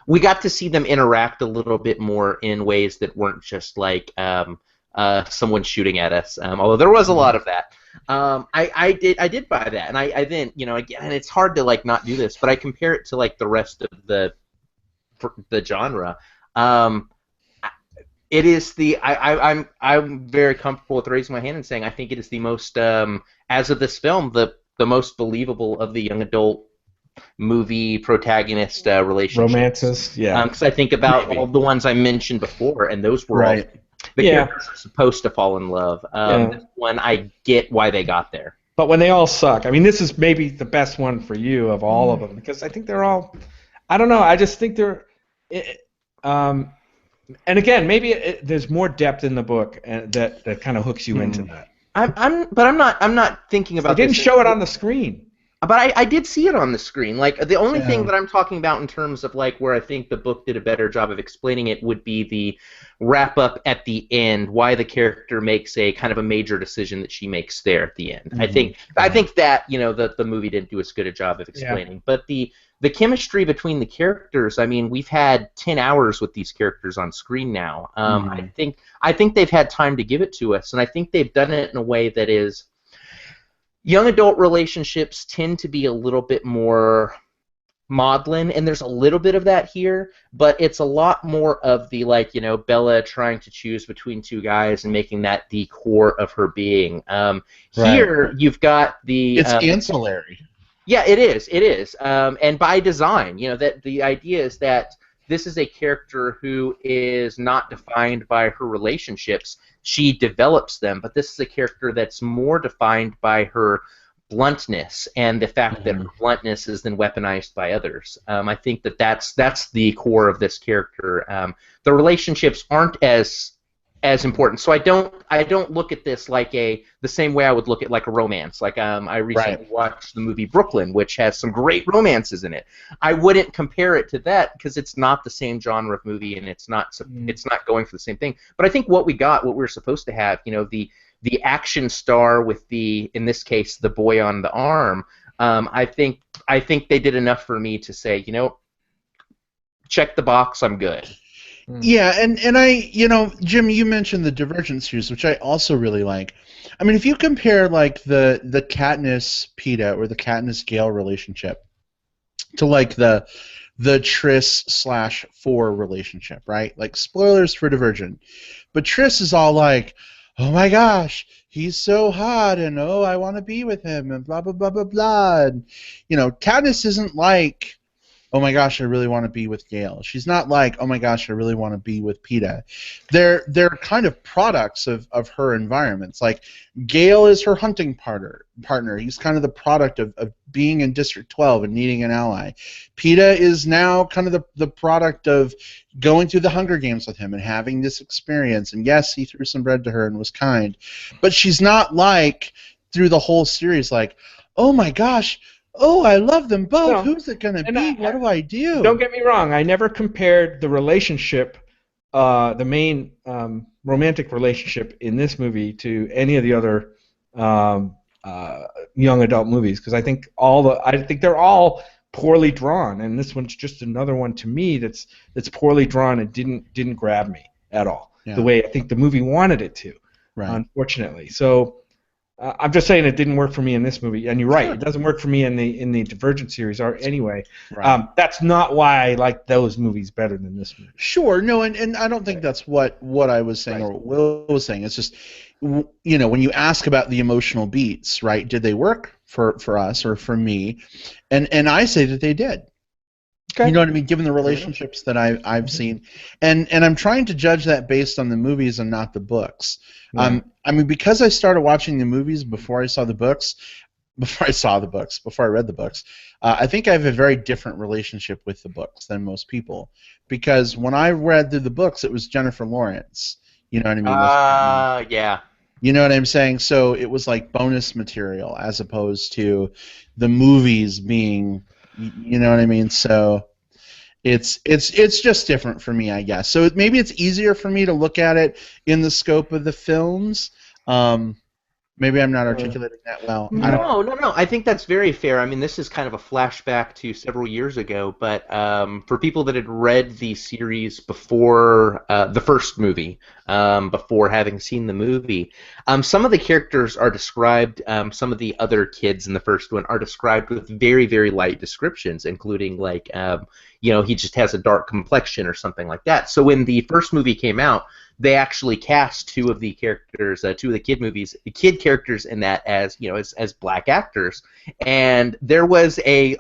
interact a little bit more in ways that weren't just like someone shooting at us. Although there was a lot of that. I did buy that, and I then again, and it's hard to like not do this, but I compare it to like the rest of the genre. It is I'm very comfortable with raising my hand and saying I think it is the most as of this film the most believable of the young adult movie protagonist relationships. Romances, yeah. Because I think about all the ones I mentioned before, and those were all the characters are supposed to fall in love. This one, I get why they got there. But when they all suck, I mean, this is maybe the best one for you of all of them, because I think they're all, I don't know, I just think they're, and again, maybe there's more depth in the book that kind of hooks you into that. I'm not thinking about. They didn't show it on the screen. But I did see it on the screen. Like the only thing Yeah. that I'm talking about in terms of like where I think the book did a better job of explaining it would be the wrap up at the end, why the character makes a kind of a major decision that she makes there at the end. I think that the movie didn't do as good a job of Yeah. explaining. But the chemistry between the characters, I mean, we've had 10 hours with these characters on screen now. I think they've had time to give it to us, and I think they've done it in a way that is young adult relationships tend to be a little bit more maudlin, and there's a little bit of that here, but it's a lot more of the Bella trying to choose between two guys and making that the core of her being. Here you've got the It's ancillary. yeah, it is. It is, and by design. That the idea is that this is a character who is not defined by her relationships. She develops them, but this is a character that's more defined by her bluntness and the fact that her bluntness is then weaponized by others. I think that's the core of this character. The relationships aren't as important. So I don't look at this like the same way I would look at like a romance. Like I recently watched the movie Brooklyn, which has some great romances in it. I wouldn't compare it to that because it's not the same genre of movie and it's not going for the same thing. But I think what we were supposed to have, the action star with in this case the boy on the arm. I think they did enough for me to say, check the box, I'm good. Yeah, and I, Jim, you mentioned the Divergent series, which I also really like. I mean, if you compare like the Katniss Peeta or the Katniss Gale relationship to like the Triss / 4 relationship, right? Like spoilers for Divergent, but Triss is all like, oh my gosh, he's so hot, and oh, I want to be with him, and blah blah blah blah blah. And, Katniss isn't like, oh my gosh, I really want to be with Gale. She's not like, oh my gosh, I really want to be with Peeta. They're kind of products of her environments. Like Gale is her hunting partner. He's kind of the product of being in District 12 and needing an ally. Peeta is now kind of the product of going through the Hunger Games with him and having this experience. And yes, he threw some bread to her and was kind. But she's not like, through the whole series, like, oh my gosh, oh, I love them both. No. Who's it going to be? What do I do? Don't get me wrong. I never compared the relationship, the main romantic relationship in this movie to any of the other young adult movies because I think they're all poorly drawn, and this one's just another one to me that's poorly drawn and didn't grab me at all the way I think the movie wanted it to. Right. Unfortunately, so. I'm just saying it didn't work for me in this movie, and you're right. It doesn't work for me in the Divergent series, or anyway. Right. That's not why I like those movies better than this movie. Sure, no, and I don't think that's what I was saying or what Will was saying. It's just, when you ask about the emotional beats, right? Did they work for us or for me? And I say that they did. Okay. You know what I mean? Given the relationships that I've seen, and I'm trying to judge that based on the movies and not the books. Yeah. I mean, because I started watching the movies before I read the books, I think I have a very different relationship with the books than most people. Because when I read through the books, it was Jennifer Lawrence. You know what I mean? Yeah. You know what I'm saying? So it was like bonus material as opposed to the movies being. You know what I mean? So it's just different for me, I guess. So maybe it's easier for me to look at it in the scope of the films. Maybe I'm not articulating that well. No. I think that's very fair. I mean, this is kind of a flashback to several years ago, but for people that had read the series before the first movie, before having seen the movie, some of the characters are described, some of the other kids in the first one are described with very, very light descriptions, including like, he just has a dark complexion or something like that. So when the first movie came out, they actually cast two of the characters, two of the kid characters in that as black actors, and there was a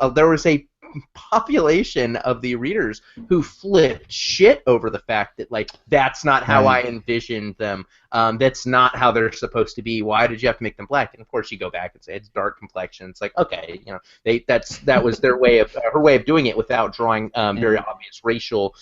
population of the readers who flipped shit over the fact that like that's not how I envisioned them. That's not how they're supposed to be. Why did you have to make them black? And of course you go back and say it's dark complexion. It's like okay, that was her way of doing it without drawing very obvious racial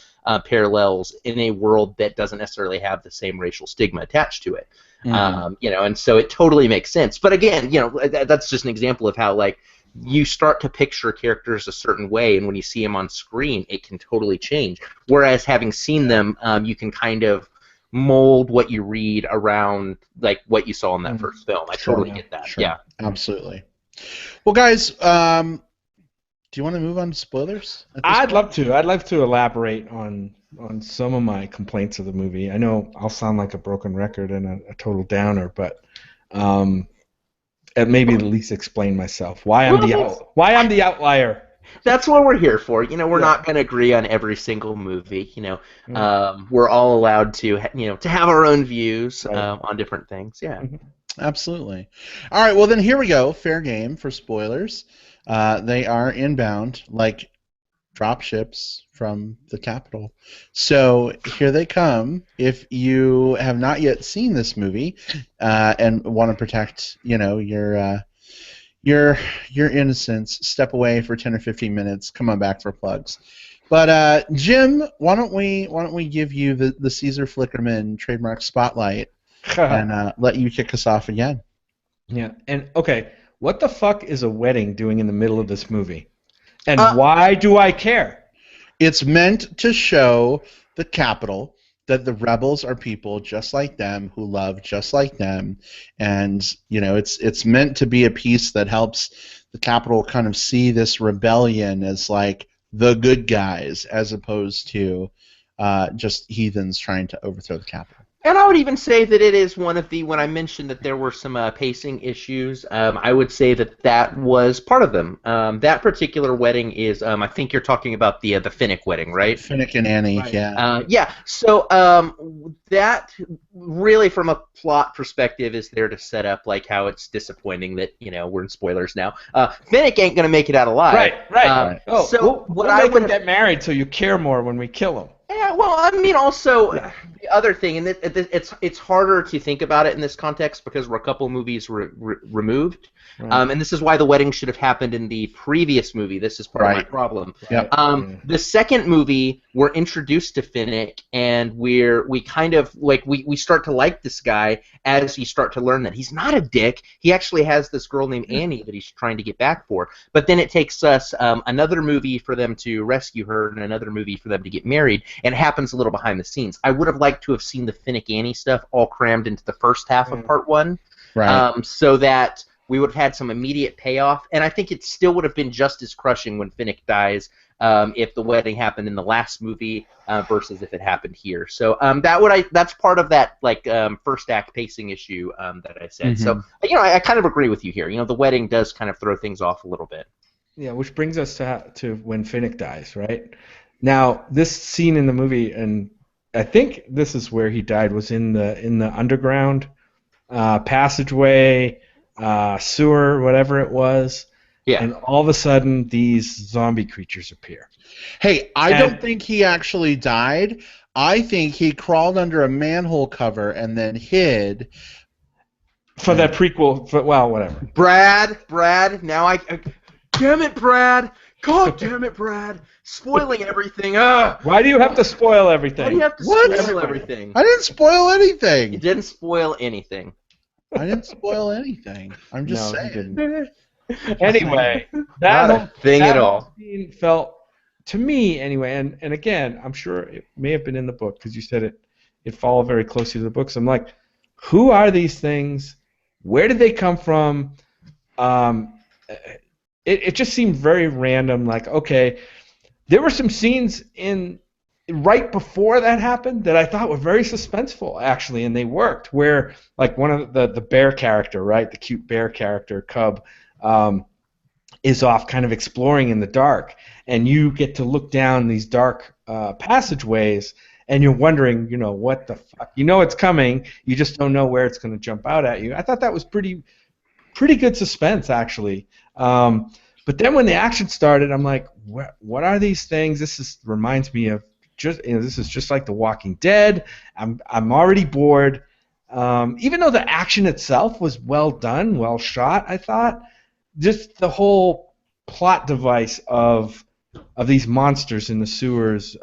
parallels in a world that doesn't necessarily have the same racial stigma attached to it. And so it totally makes sense. But again, that's just an example of how like you start to picture characters a certain way, and when you see them on screen, it can totally change. Whereas having seen them, you can kind of mold what you read around like what you saw in that first film. I totally get that. Sure. Yeah, Absolutely. Well, guys, do you want to move on to spoilers? I'd love to. I'd love to elaborate on some of my complaints of the movie. I know I'll sound like a broken record and a total downer, but maybe at least explain myself why I'm the outlier. that's what we're here for. We're not going to agree on every single movie. We're all allowed to to have our own views on different things. Yeah. Absolutely. All right, well then here we go. Fair game for spoilers. They are inbound, like drop ships from the capital. So here they come. If you have not yet seen this movie and want to protect, your innocence, step away for 10 or 15 minutes. Come on back for plugs. But Jim, why don't we give you the Caesar Flickerman trademark spotlight and let you kick us off again. Yeah, and okay, what the fuck is a wedding doing in the middle of this movie? And why do I care? It's meant to show the Capitol that the rebels are people just like them who love just like them, and it's meant to be a piece that helps the Capitol kind of see this rebellion as like the good guys as opposed to just heathens trying to overthrow the Capitol. And I would even say that it is one of the, when I mentioned that there were some pacing issues, I would say that was part of them. That particular wedding is, I think you're talking about the Finnick wedding, right? Finnick and Annie, right. Yeah. Yeah, so that really, from a plot perspective, is there to set up like how it's disappointing that, we're in spoilers now. Finnick ain't going to make it out alive. Right. So what I would get married so you care more when we kill him. Yeah, well, I mean, also the other thing, and it's harder to think about it in this context because we're a couple movies removed, and this is why the wedding should have happened in the previous movie. This is part of my problem. Yep. The second movie, we're introduced to Finnick, and we kind of like we start to like this guy as you start to learn that he's not a dick. He actually has this girl named Annie that he's trying to get back for. But then it takes us another movie for them to rescue her, and another movie for them to get married. And it happens a little behind the scenes. I would have liked to have seen the Finnick Annie stuff all crammed into the first half of part one, so that we would have had some immediate payoff. And I think it still would have been just as crushing when Finnick dies if the wedding happened in the last movie versus if it happened here. So that's part of that first act pacing issue that I said. So I kind of agree with you here. The wedding does kind of throw things off a little bit. Yeah, which brings us to when Finnick dies, right? Now, this scene in the movie, and I think this is where he died, was in the underground passageway, sewer, whatever it was. Yeah. And all of a sudden, these zombie creatures appear. Hey, I don't think he actually died. I think he crawled under a manhole cover and then hid. For that prequel, well, whatever. Brad, now I damn it, Brad. God damn it, Brad. Spoiling everything. Why do you have to spoil everything? Why do you have to spoil everything? I didn't spoil anything. You didn't spoil anything. I didn't spoil anything. I'm just saying. Anyway, that thing at all scene felt, to me anyway, and again, I'm sure it may have been in the book because you said it followed very closely to the books. I'm like, who are these things? Where did they come from? It just seemed very random. Like, okay, there were some scenes right before that happened that I thought were very suspenseful, actually, and they worked. Where, like, one of the bear character, right, the cute bear character, Cub, is off kind of exploring in the dark, and you get to look down these dark passageways, and you're wondering, what the fuck? It's coming. You just don't know where it's going to jump out at you. I thought that was pretty good suspense, actually. But then when the action started, I'm like, what are these things? This reminds me of this is just like The Walking Dead. I'm already bored. Even though the action itself was well done, well shot, I thought, just the whole plot device of these monsters in the sewers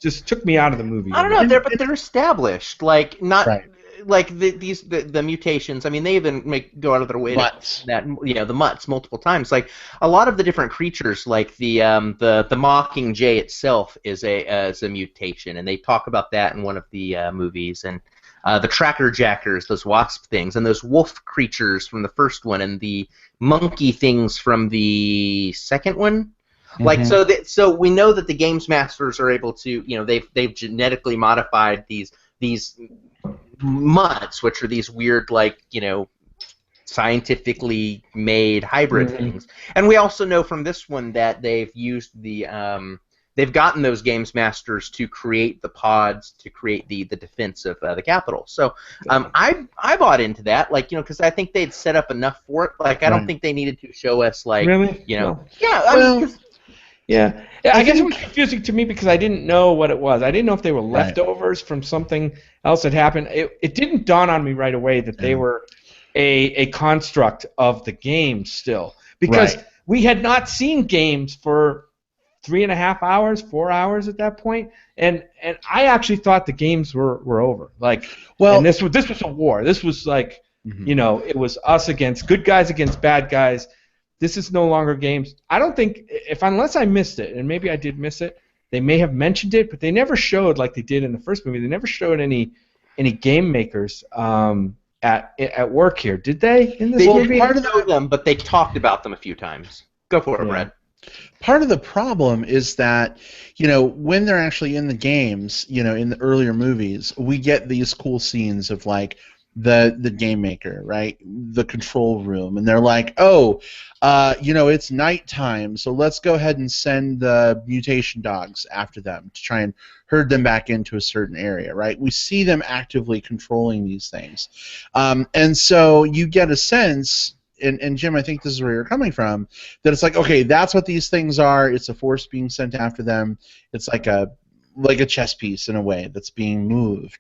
just took me out of the movie. I don't know, but they're established. Like, not. Right. like the mutations. I mean, they even go out of their way Mutts. to that, the mutts multiple times. Like a lot of the different creatures, like the Mockingjay itself is a mutation, and they talk about that in one of the movies. And the tracker jackers, those wasp things, and those wolf creatures from the first one, and the monkey things from the second one. Like so we know that the games masters are able to, they've genetically modified these mutts, which are these weird, like, scientifically made hybrid things. And we also know from this one that they've used they've gotten those games masters to create the pods to create the defense of the Capitol. So I bought into that, like, because I think they'd set up enough for it. Like, I don't think they needed to show us, like, really? yeah, I mean, yeah, I guess it was confusing to me because I didn't know what it was. I didn't know if they were leftovers from something else that happened. It didn't dawn on me right away that they were a construct of the game still, because we had not seen games for 3.5 hours, 4 hours at that point, and I actually thought the games were over. Like, and this was a war. This was like, it was us against good guys against bad guys. This is no longer games. I don't think, unless I missed it, and maybe I did miss it, they may have mentioned it, but they never showed, like they did in the first movie, they never showed any game makers at work here. Did they? In this movie? Part of them, but they talked about them a few times. Go for it, Brad. Part of the problem is that, when they're actually in the games, in the earlier movies, we get these cool scenes of, like, the game maker, right? The control room, and they're like, it's nighttime, so let's go ahead and send the mutation dogs after them to try and herd them back into a certain area, right? We see them actively controlling these things, and so you get a sense. And Jim, I think this is where you're coming from, that it's like, okay, that's what these things are. It's a force being sent after them. It's like a chess piece in a way that's being moved.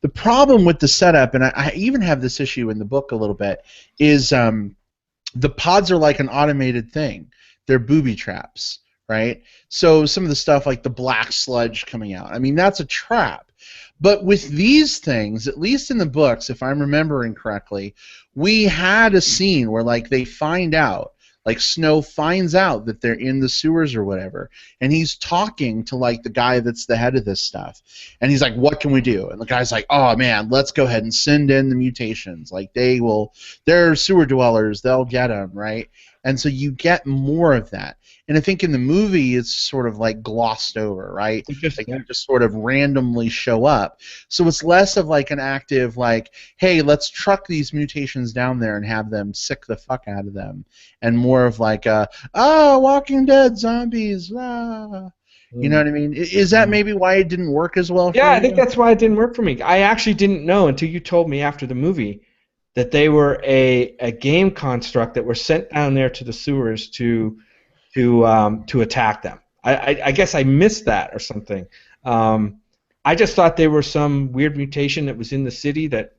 The problem with the setup, and I even have this issue in the book a little bit, is the pods are like an automated thing. They're booby traps, right? So some of the stuff like the black sludge coming out, I mean, that's a trap. But with these things, at least in the books, if I'm remembering correctly, we had a scene where, like, they find out, like, Snow finds out that they're in the sewers or whatever, and he's talking to, like, the guy that's the head of this stuff, and he's like, what can we do? And the guy's like, oh man, let's go ahead and send in the mutations, like, they're sewer dwellers, they'll get them, right? And so you get more of that. And I think in the movie it's sort of like glossed over, right? Like you just sort of randomly show up. So it's less of like an active, like, hey, let's truck these mutations down there and have them sick the fuck out of them. And more of like, Walking Dead zombies, ah. You know what I mean? Is that maybe why it didn't work as well for you? Yeah, I think that's why it didn't work for me. I actually didn't know until you told me after the movie that they were a game construct that were sent down there to the sewers to attack them. I guess I missed that or something. I just thought they were some weird mutation that was in the city that,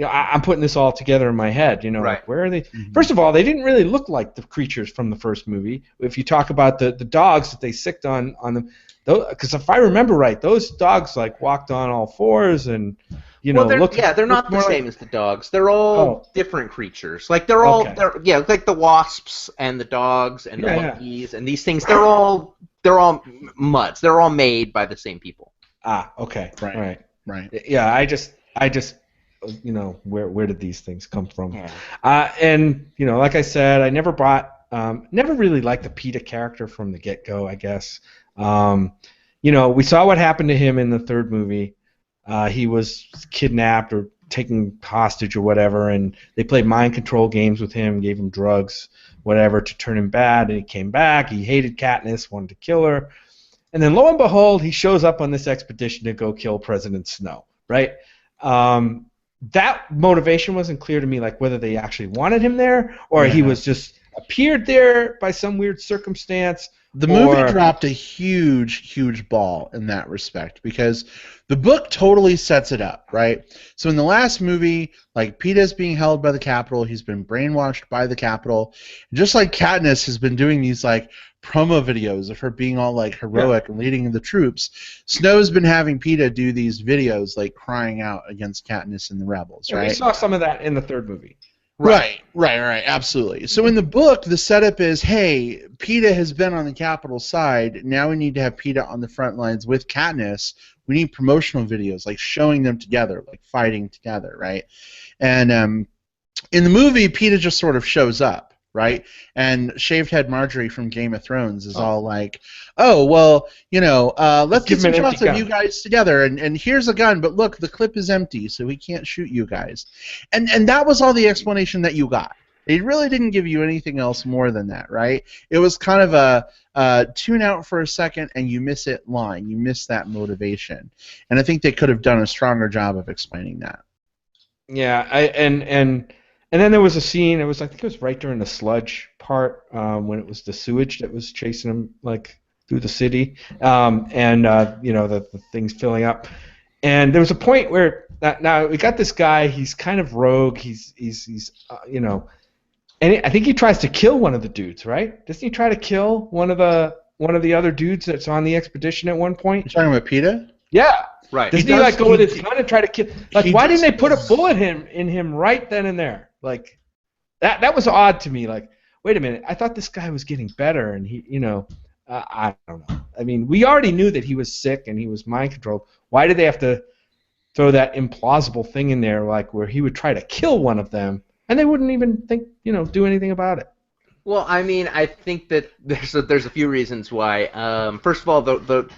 I'm putting this all together in my head. Right. Like, where are they? First of all, they didn't really look like the creatures from the first movie. If you talk about the dogs that they sicked on them, because if I remember right, those dogs like walked on all fours and. They're not the same as the dogs. They're all different creatures. Like they're like the wasps and the dogs and the monkeys and these things. They're all mutts. They're all made by the same people. Ah, okay, right. Yeah, I just where did these things come from? Yeah. And like I said, I never really liked the PETA character from the get-go. I guess we saw what happened to him in the third movie. He was kidnapped or taken hostage or whatever, and they played mind control games with him, gave him drugs, whatever, to turn him bad, and he came back. He hated Katniss, wanted to kill her. And then lo and behold, he shows up on this expedition to go kill President Snow, right? That motivation wasn't clear to me, like whether they actually wanted him there or he was just appeared there by some weird circumstance. The movie dropped a huge ball in that respect because the book totally sets it up, right? So in the last movie, like, PETA's being held by the Capitol, he's been brainwashed by the Capitol, just like Katniss has been doing these like promo videos of her being all like heroic and leading the troops, Snow's been having PETA do these videos like crying out against Katniss and the rebels, right? We saw some of that in the third movie. Right, absolutely. So in the book, the setup is, hey, PETA has been on the Capitol side. Now we need to have PETA on the front lines with Katniss. We need promotional videos, like showing them together, like fighting together, right? And in the movie, PETA just sort of shows up, right? And Shaved Head Marjorie from Game of Thrones is all like, oh, well, let's get some shots of you guys together, and here's a gun, but look, the clip is empty, so we can't shoot you guys. And that was all the explanation that you got. It really didn't give you anything else more than that, right? It was kind of a tune out for a second and you miss it line. You miss that motivation. And I think they could have done a stronger job of explaining that. Yeah, and then there was a scene. I think it was right during the sludge part when it was the sewage that was chasing him like through the city, the things filling up. And there was a point where now we got this guy. He's kind of rogue. He's and I think he tries to kill one of the dudes, right? Doesn't he try to kill one of the other dudes that's on the expedition at one point? You're talking about PETA? Yeah. Right. Doesn't he like go with his gun and try to kill? Like, why didn't they put a bullet in him right then and there? Like, that was odd to me. Like, wait a minute, I thought this guy was getting better, and he, I don't know. I mean, we already knew that he was sick and he was mind controlled. Why did they have to throw that implausible thing in there, like where he would try to kill one of them, and they wouldn't even think, do anything about it? Well, I mean, I think that there's a few reasons why. First of all,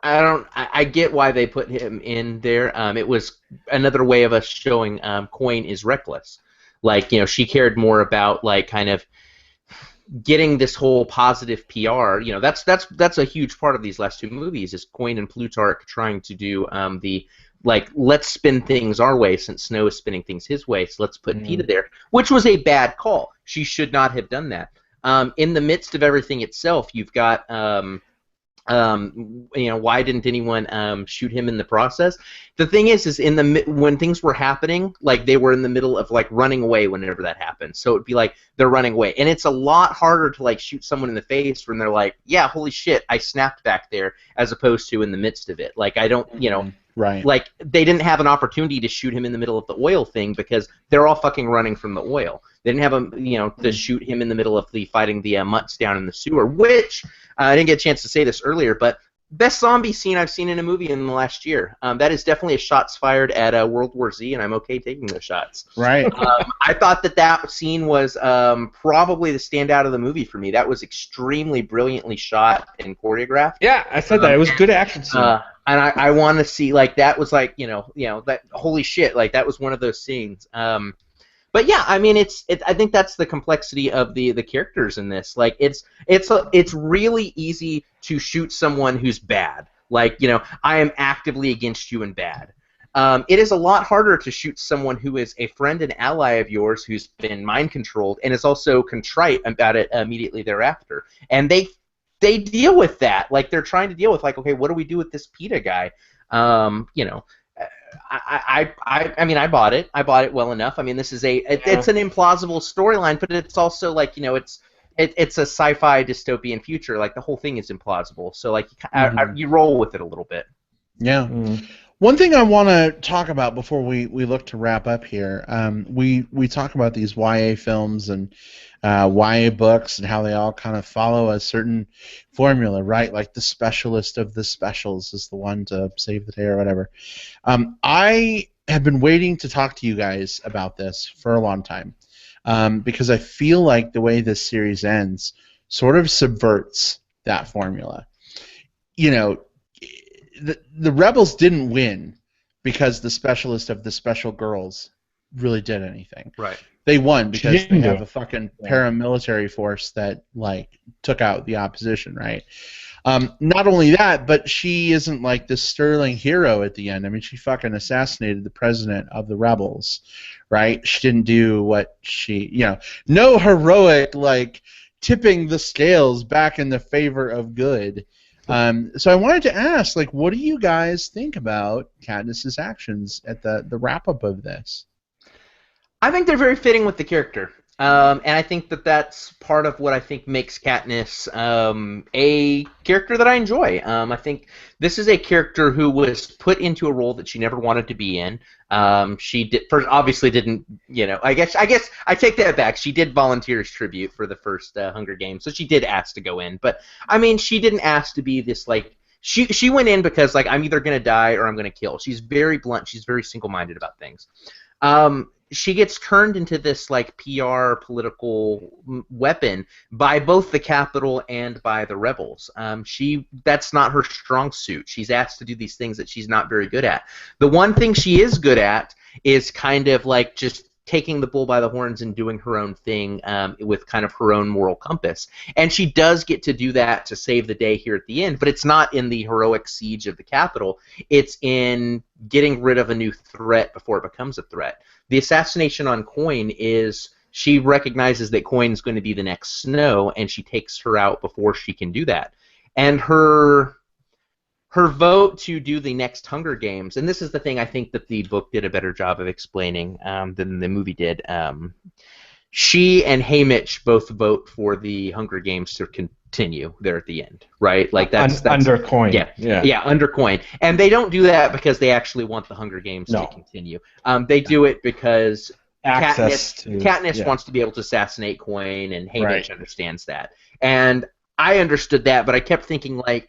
I get why they put him in there. It was another way of us showing Coin is reckless. Like, she cared more about like kind of getting this whole positive PR. That's a huge part of these last two movies is Coin and Plutarch trying to do the let's spin things our way since Snow is spinning things his way, so let's put PETA there, which was a bad call. She should not have done that. In the midst of everything itself, you've got why didn't anyone shoot him in the process? The thing is when things were happening, like they were in the middle of like running away whenever that happened. So it'd be like they're running away, and it's a lot harder to like shoot someone in the face when they're like, yeah, holy shit, I snapped back there, as opposed to in the midst of it. Like I don't, Right. Like they didn't have an opportunity to shoot him in the middle of the oil thing because they're all fucking running from the oil. They didn't have to shoot him in the middle of the fighting the mutts down in the sewer, which I didn't get a chance to say this earlier, but best zombie scene I've seen in a movie in the last year. That is definitely a shots fired at World War Z, and I'm okay taking those shots. Right. I thought that scene was probably the standout of the movie for me. That was extremely brilliantly shot and choreographed. Yeah, I said that. It was a good action scene. And I want to see, like, that was like, that holy shit, like that was one of those scenes. But yeah, I mean, I think that's the complexity of the characters in this. Like, it's really easy to shoot someone who's bad. Like, I am actively against you and bad. It is a lot harder to shoot someone who is a friend and ally of yours who's been mind controlled and is also contrite about it immediately thereafter. And they deal with that. Like, they're trying to deal with, like, okay, what do we do with this PETA guy? I mean, I bought it. I bought it well enough. I mean, this is it's an implausible storyline, but it's also like, it's a sci-fi dystopian future. Like, the whole thing is implausible. So, like, you roll with it a little bit. Yeah. One thing I want to talk about before we look to wrap up here, we talk about these YA films and YA books and how they all kind of follow a certain formula, right? Like the specialist of the specials is the one to save the day or whatever. I have been waiting to talk to you guys about this for a long time because I feel like the way this series ends sort of subverts that formula. The Rebels didn't win because the specialist of the special girls really did anything. Right. They won because they have a fucking paramilitary force that like took out the opposition, right? Not only that, but she isn't like this sterling hero at the end. I mean, she fucking assassinated the president of the Rebels, right? She didn't do what no heroic like tipping the scales back in the favor of good. So I wanted to ask, like, what do you guys think about Katniss's actions at the wrap-up of this? I think they're very fitting with the character. And I think that that's part of what I think makes Katniss a character that I enjoy. I think this is a character who was put into a role that she never wanted to be in. She obviously didn't, I guess I take that back. She did volunteer as tribute for the first Hunger Games, so she did ask to go in. But I mean, she didn't ask to be this like. She went in because like I'm either gonna die or I'm gonna kill. She's very blunt. She's very single-minded about things. She gets turned into this like PR political weapon by both the Capitol and by the rebels. That's not her strong suit. She's asked to do these things that she's not very good at. The one thing she is good at is kind of like just taking the bull by the horns and doing her own thing with kind of her own moral compass. And she does get to do that to save the day here at the end, but it's not in the heroic siege of the Capitol. It's in getting rid of a new threat before it becomes a threat. The assassination on Coin is she recognizes that Coin's going to be the next Snow, and she takes her out before she can do that. And her vote to do the next Hunger Games, and this is the thing I think that the book did a better job of explaining than the movie did. She and Haymitch both vote for the Hunger Games to continue there at the end, right? Like that's under Coin. Yeah, under Coin, and they don't do that because they actually want the Hunger Games to continue. They do it because Katniss wants to be able to assassinate Coin, and Haymitch understands that. And I understood that, but I kept thinking like.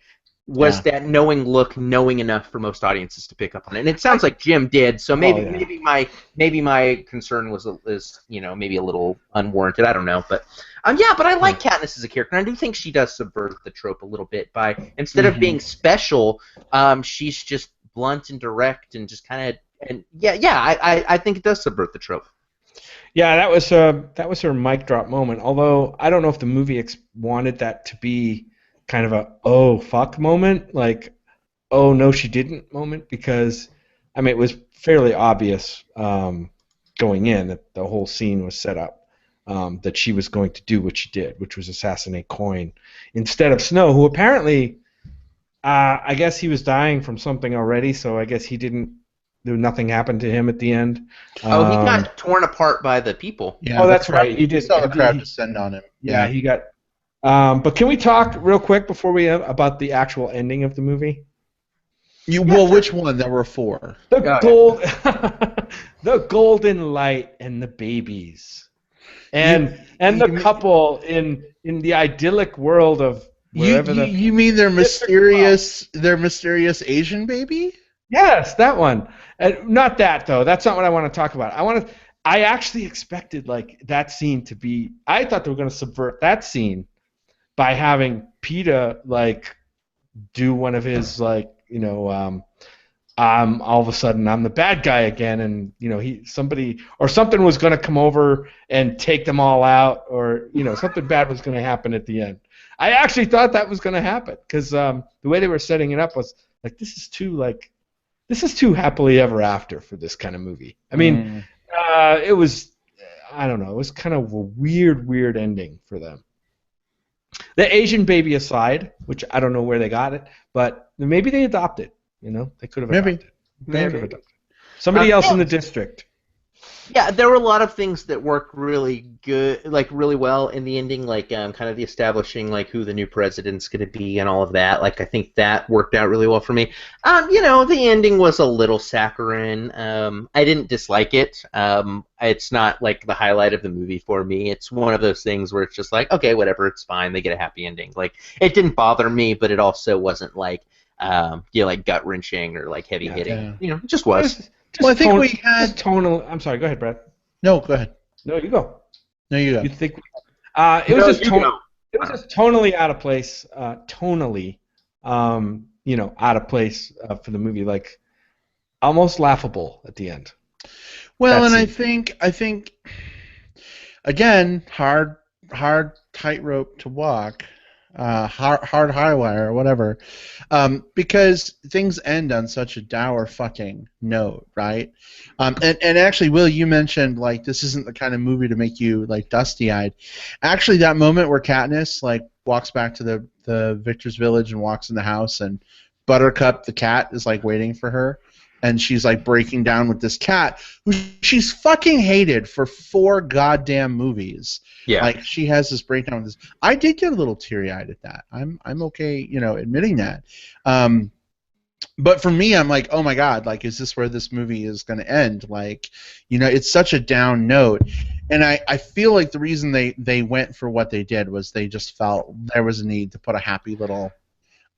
Was that knowing enough for most audiences to pick up on it? And it sounds like Jim did. So maybe my concern is maybe a little unwarranted. I don't know, but but I like Katniss as a character. And I do think she does subvert the trope a little bit by instead of being special, she's just blunt and direct and just kind of I think it does subvert the trope. Yeah, that was her mic drop moment. Although I don't know if the movie wanted that to be kind of a oh fuck moment, like oh no she didn't moment, because I mean it was fairly obvious going in that the whole scene was set up that she was going to do what she did, which was assassinate Coin instead of Snow, who apparently I guess he was dying from something already, so I guess nothing happened to him at the end. He got torn apart by the people. Yeah, that's right. He saw the crowd descend on him. Yeah, he got. But can we talk real quick before we about the actual ending of the movie? Which one? There were 4. The golden light and the babies, and the couple in the idyllic world of wherever you mean their mysterious Asian baby? Yes, that one. Not that though. That's not what I want to talk about. I actually expected like that scene to be. I thought they were going to subvert that scene by having PETA like do one of his like all of a sudden I'm the bad guy again, and something was going to come over and take them all out, or something bad was going to happen at the end. I actually thought that was going to happen because the way they were setting it up was like this is too happily ever after for this kind of movie. I mean, it was I don't know, it was kind of a weird ending for them. The Asian baby aside, which I don't know where they got it, but maybe they adopted. They could have adopted. Maybe. Somebody else in the district. Yeah, there were a lot of things that worked really good, like really well in the ending, like kind of the establishing like who the new president's going to be and all of that. Like I think that worked out really well for me. The ending was a little saccharine. I didn't dislike it. It's not like the highlight of the movie for me. It's one of those things where it's just like, okay, whatever, it's fine. They get a happy ending. Like it didn't bother me, but it also wasn't like like gut wrenching or like heavy hitting. It just was. I think we had tonal. I'm sorry. Go ahead, Brad. No, go ahead. No, you go. No, you go. You think? It was just tonally out of place. Tonally, out of place for the movie. Like almost laughable at the end. Well, and I think again, hard tightrope to walk. Hard high wire or whatever, because things end on such a dour fucking note, right? And actually, Will, you mentioned like this isn't the kind of movie to make you like dusty-eyed. Actually, that moment where Katniss like walks back to the Victor's village and walks in the house, and Buttercup the cat is like waiting for her. and she's like breaking down with this cat who she's fucking hated for 4 goddamn movies. Yeah. Like she has this breakdown with this. I did get a little teary-eyed at that. I'm okay, admitting that. But for me, I'm like, oh my god, like, is this where this movie is going to end? Like, it's such a down note. And I feel like the reason they went for what they did was they just felt there was a need to put a happy little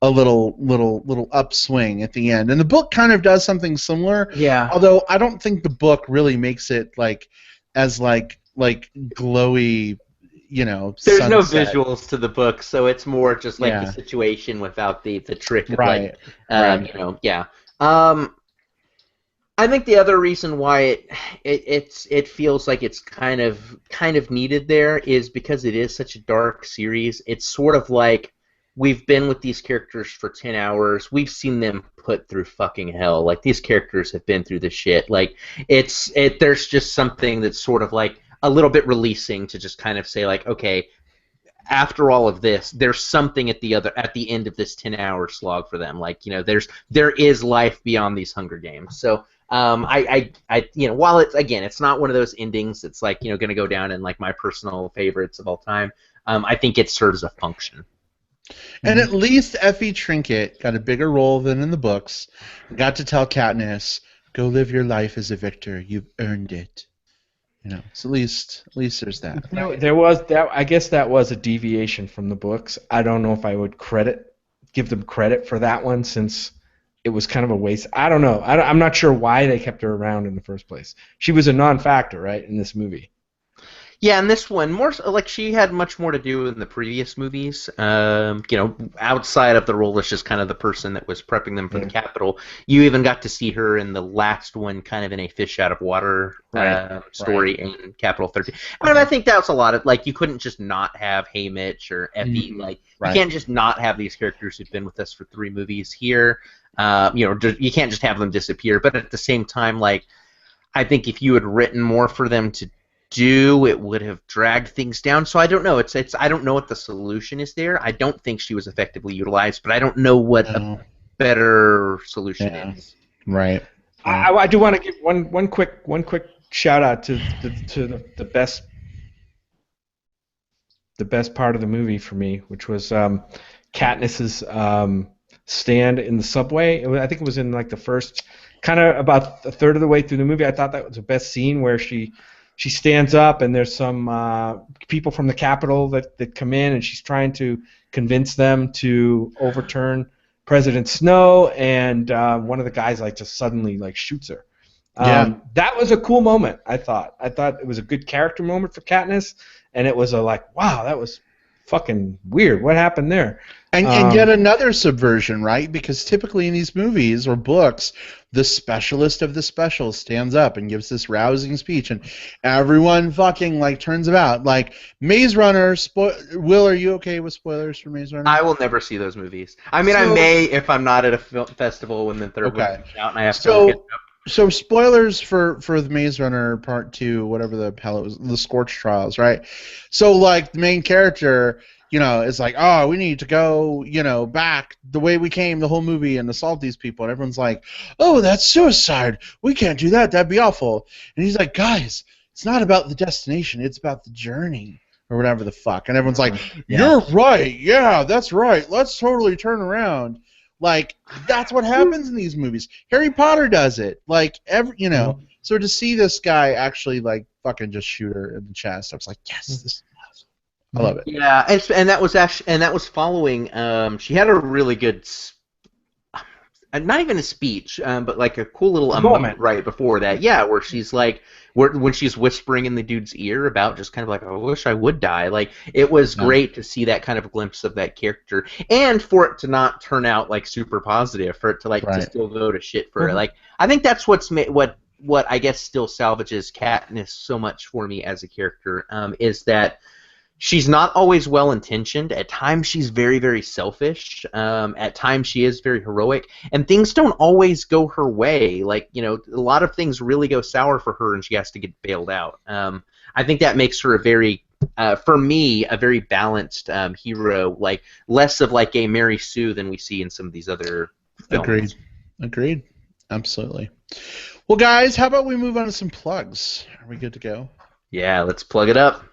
upswing at the end. And the book kind of does something similar. Yeah. Although I don't think the book really makes it as glowy, There's no sunset. visuals to the book, so it's more just like Yeah. the situation without the trick of Right. Right. yeah. I think the other reason why it feels like it's kind of needed there is because it is such a dark series. It's sort of like we've been with these characters for 10 hours. We've seen them put through fucking hell. Like, these characters have been through this shit. Like, there's just something that's sort of like a little bit releasing to just kind of say, like, okay, after all of this, there's something at the end of this 10-hour slog for them. Like, there is life beyond these Hunger Games. So while it's not one of those endings that's like, going to go down in like my personal favorites of all time, I think it serves a function. And at least Effie Trinket got a bigger role than in the books. Got to tell Katniss, "Go live your life as a victor. You've earned it." So at least there's that. There was that. I guess that was a deviation from the books. I don't know if I would give them credit for that one, since it was kind of a waste. I don't know. I'm not sure why they kept her around in the first place. She was a non-factor, right, in this movie. Yeah, and this one, more like she had much more to do in the previous movies. Outside of the role as just kind of the person that was prepping them for the Capitol. You even got to see her in the last one, kind of in a fish out of water story in Capitol 13. And I think that's a lot of, like, you couldn't just not have Haymitch or Effie. Like, you can't just not have these characters who've been with us for 3 movies here. You can't just have them disappear. But at the same time, like, I think if you had written more for them to do, it would have dragged things down. So I don't know. I don't know what the solution is there. I don't think she was effectively utilized, but I don't know what a better solution is. Right. I do want to give one quick shout out to the best part of the movie for me, which was Katniss's stand in the subway. I think it was in like the first, kind of about a third of the way through the movie. I thought that was the best scene, where she stands up and there's some people from the Capitol that come in, and she's trying to convince them to overturn President Snow, and one of the guys just suddenly shoots her. That was a cool moment, I thought. I thought it was a good character moment for Katniss, and it was wow, that was fucking weird. What happened there? And yet another subversion, right? Because typically in these movies or books, the specialist of the special stands up and gives this rousing speech, and everyone fucking turns about. Like Maze Runner. Will, are you okay with spoilers for Maze Runner? I will never see those movies. I mean, I may if I'm not at a film festival when the third one comes out and I have to look it up. So spoilers for the Maze Runner Part 2, whatever the hell it was, the Scorch Trials, right? So the main character, is like, oh, we need to go, back the way we came the whole movie and assault these people. And everyone's like, oh, that's suicide. We can't do that. That'd be awful. And he's like, guys, it's not about the destination. It's about the journey, or whatever the fuck. And everyone's like, you're right. Yeah, that's right. Let's totally turn around. That's what happens in these movies. Harry Potter does it. So to see this guy actually fucking just shoot her in the chest, I was like, yes, this is awesome. I love it. Yeah, and that was following. She had a really good, not even a speech, but a cool little moment right before that. Yeah, where she's when she's whispering in the dude's ear about just kind of I wish I would die. It was great to see that kind of glimpse of that character, and for it to not turn out super positive, for it to to still go to shit for her. I think that's what's what I guess still salvages Katniss so much for me as a character, is that she's not always well-intentioned. At times she's very, very selfish. At times she is very heroic. And things don't always go her way. A lot of things really go sour for her and she has to get bailed out. I think that makes her for me, a very balanced hero. Less of a Mary Sue than we see in some of these other films. Agreed. Absolutely. Well, guys, how about we move on to some plugs? Are we good to go? Yeah, let's plug it up.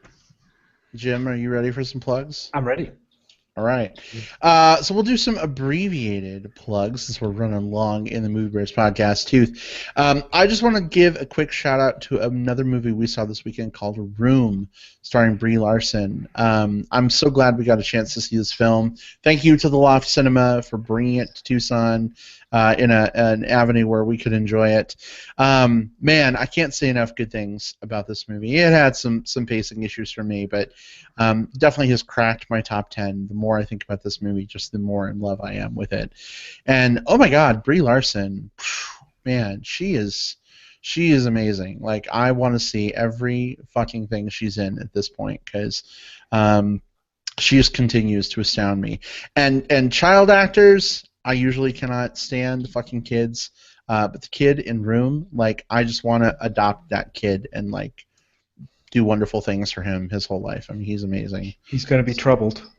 Jim, are you ready for some plugs? I'm ready. All right. So we'll do some abbreviated plugs since we're running long in the Movie Bears podcast tooth. I just want to give a quick shout out to another movie we saw this weekend called Room, starring Brie Larson. I'm so glad we got a chance to see this film. Thank you to the Loft Cinema for bringing it to Tucson in an avenue where we could enjoy it. Man, I can't say enough good things about this movie. It had some pacing issues for me, but definitely has cracked my top 10. The more I think about this movie, just the more in love I am with it. And oh my God, Brie Larson, man, she is amazing. Like, I want to see every fucking thing she's in at this point because she just continues to astound me. And child actors, I usually cannot stand fucking kids, but the kid in Room, like, I just want to adopt that kid and like do wonderful things for him his whole life. I mean, he's amazing. He's going to be troubled.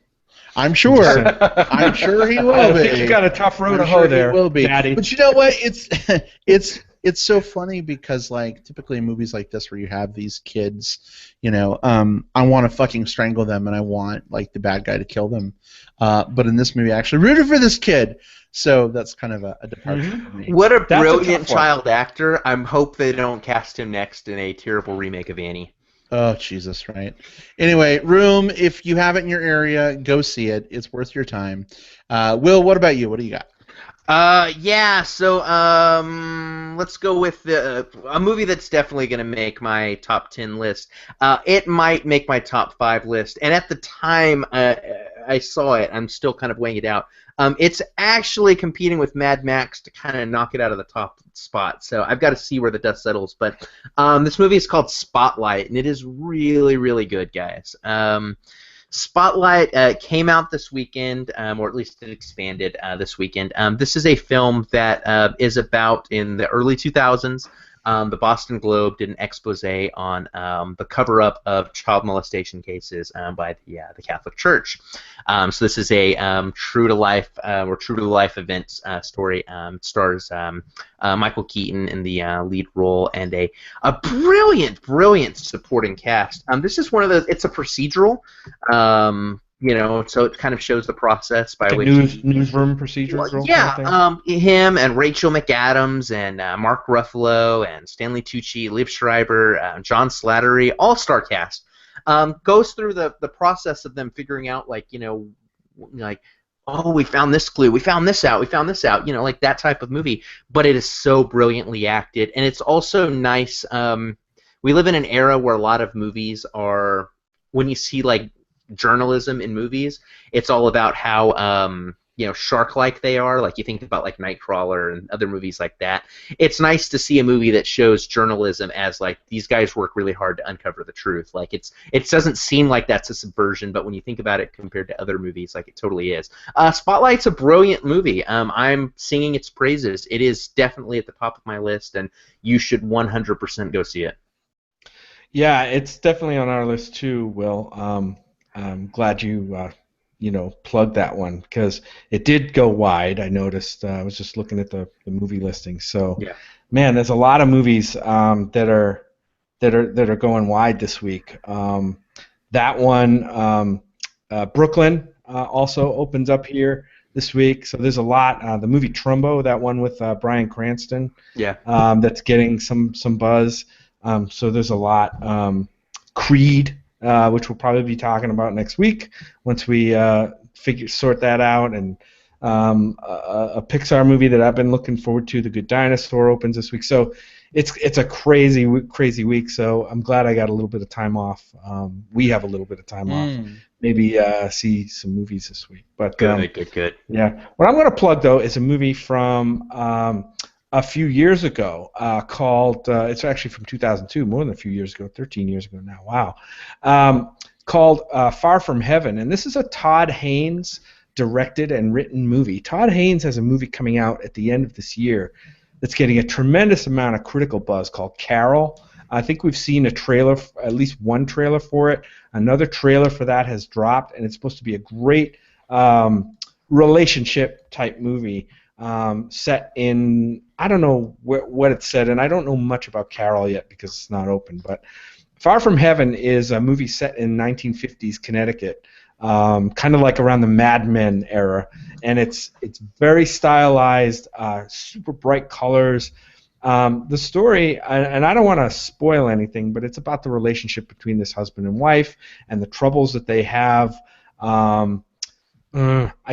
I'm sure. I'm sure he will I be. think you got a tough road to I'm hoe sure there, he will be. Daddy. But you know what? It's so funny because, like, typically in movies like this where you have these kids, you know, I want to fucking strangle them and I want, like, the bad guy to kill them. But in this movie, I actually rooted for this kid. So that's kind of a departure for me. What a That's a brilliant tough one. child actor. I hope they don't cast him next in a terrible remake of Annie. Oh, Jesus, right. Anyway, Room, if you have it in your area, go see it. It's worth your time. Will, what about you? What do you got? So let's go with a movie that's definitely going to make my top 10 list. It might make my top 5 list, and at the time I saw it, I'm still kind of weighing it out. It's actually competing with Mad Max to kind of knock it out of the top spot, so I've got to see where the dust settles. But this movie is called Spotlight, and it is really, really good, guys. Spotlight came out this weekend, or at least it expanded this weekend. This is a film that is about, in the early 2000s, the Boston Globe did an expose on the cover-up of child molestation cases by the Catholic Church. So this is a true-to-life event story. It stars Michael Keaton in the lead role and a brilliant supporting cast. This is one of those. It's a procedural. So it kind of shows the process by which newsroom procedural. Him and Rachel McAdams and Mark Ruffalo and Stanley Tucci, Liev Schreiber, John Slattery, all-star cast. Goes through the process of them figuring out, oh, we found this clue, we found this out, like that type of movie. But it is so brilliantly acted, and it's also nice. We live in an era where a lot of movies are, when you see like journalism in movies, it's all about how shark-like they are. Like, you think about like Nightcrawler and other movies like that. It's nice to see a movie that shows journalism as like, these guys work really hard to uncover the truth. Like, it doesn't seem like that's a subversion, but when you think about it compared to other movies, like, it totally is. Spotlight's a brilliant movie. I'm singing its praises. It is definitely at the top of my list, and you should 100% go see it. Yeah, it's definitely on our list too, Will. I'm glad you plugged that one because it did go wide. I noticed. I was just looking at the movie listing. So, yeah. Man, there's a lot of movies that are going wide this week. That one, Brooklyn, also opens up here this week. So there's a lot. The movie Trumbo, that one with Bryan Cranston, that's getting some buzz. So there's a lot. Creed, which we'll probably be talking about next week once we sort that out. And a Pixar movie that I've been looking forward to, The Good Dinosaur, opens this week. So it's a crazy week. So I'm glad I got a little bit of time off. We have a little bit of time off. Maybe see some movies this week. But good. Yeah. What I'm going to plug though is a movie from a few years ago called, it's actually from 2002, more than a few years ago, 13 years ago now, wow, called Far From Heaven. And this is a Todd Haynes directed and written movie. Todd Haynes has a movie coming out at the end of this year that's getting a tremendous amount of critical buzz called Carol. I think we've seen a trailer, at least one trailer for it. Another trailer for that has dropped, and it's supposed to be a great relationship type movie. set in, I don't know what it's set in. I don't know much about Carol yet because it's not open. But Far From Heaven is a movie set in 1950s Connecticut, kind of like around the Mad Men era, and it's very stylized, super bright colors. The story, and I don't want to spoil anything, but it's about the relationship between this husband and wife and the troubles that they have. I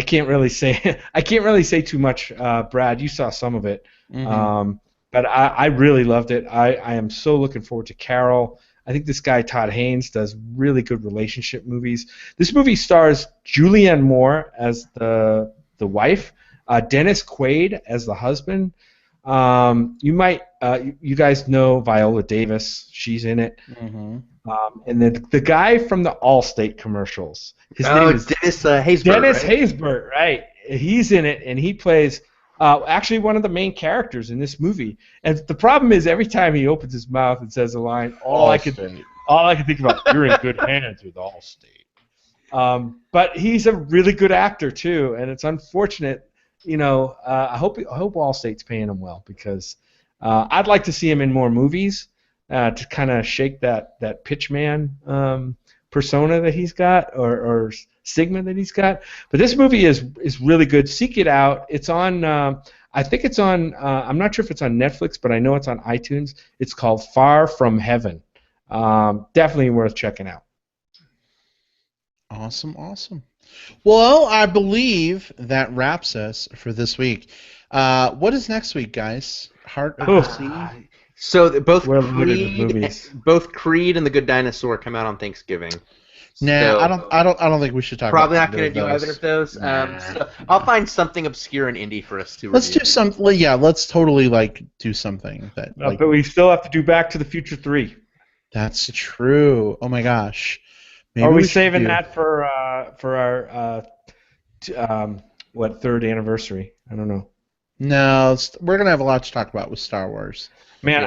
can't really say I can't really say too much. Brad, you saw some of it, but I really loved it. I am so looking forward to Carol. I think this guy Todd Haynes does really good relationship movies. This movie stars Julianne Moore as the wife, Dennis Quaid as the husband. You guys know Viola Davis. She's in it. And then the guy from the Allstate commercials. His name is Dennis Haysbert. Dennis right? Haysbert, right? He's in it, and he plays actually one of the main characters in this movie. And the problem is, every time he opens his mouth and says a line, all I can think about, you're in good hands with Allstate. But he's a really good actor too, and it's unfortunate. I hope Allstate's paying him well, because I'd like to see him in more movies to kind of shake that pitchman persona that he's got, or stigma that he's got. But this movie is really good. Seek it out. It's on. I think it's on. I'm not sure if it's on Netflix, but I know it's on iTunes. It's called Far From Heaven. Definitely worth checking out. Awesome. Well, I believe that wraps us for this week. What is next week, guys? Heart of the Sea? So both Creed and The Good Dinosaur come out on Thanksgiving. Nah, So I don't think we should talk probably about not going to do either of those. Nah. So I'll find something obscure and indie for us to Let's review. do some. Yeah, let's totally do something that. But we still have to do Back to the Future 3. That's true. Oh my gosh. Maybe Are we should saving do- that for our third anniversary? I don't know. No, we're gonna have a lot to talk about with Star Wars. Man,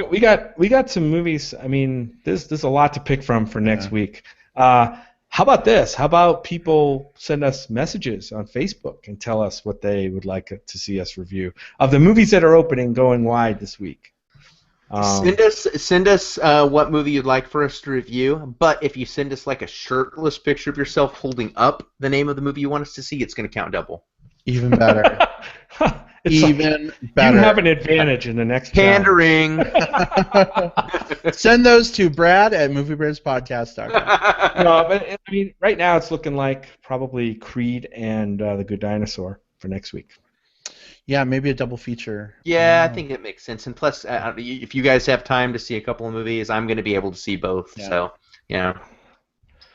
we got some movies. I mean, there's a lot to pick from for next week. How about this? How about people send us messages on Facebook and tell us what they would like to see us review of the movies that are opening going wide this week? Send us what movie you'd like for us to review. But if you send us like a shirtless picture of yourself holding up the name of the movie you want us to see, it's going to count double. Even better. Even better. You have an advantage in the next Pandering. Send those to brad@moviebearspodcast.com. No, but I mean, right now it's looking like probably Creed and The Good Dinosaur for next week. Yeah, maybe a double feature. Yeah, I think it makes sense. And plus, if you guys have time to see a couple of movies, I'm going to be able to see both. Yeah. So, yeah.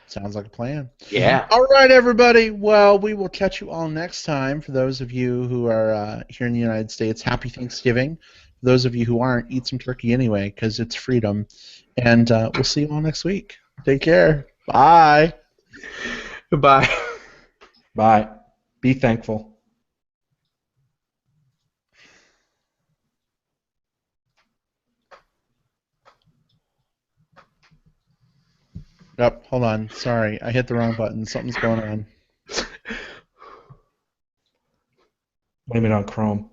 Sounds like a plan. Yeah. All right, everybody. Well, we will catch you all next time. For those of you who are here in the United States, happy Thanksgiving. For those of you who aren't, eat some turkey anyway, because it's freedom. And we'll see you all next week. Take care. Bye. Goodbye. Bye. Be thankful. Yep, hold on. Sorry, I hit the wrong button. Something's going on. Blame it on Chrome.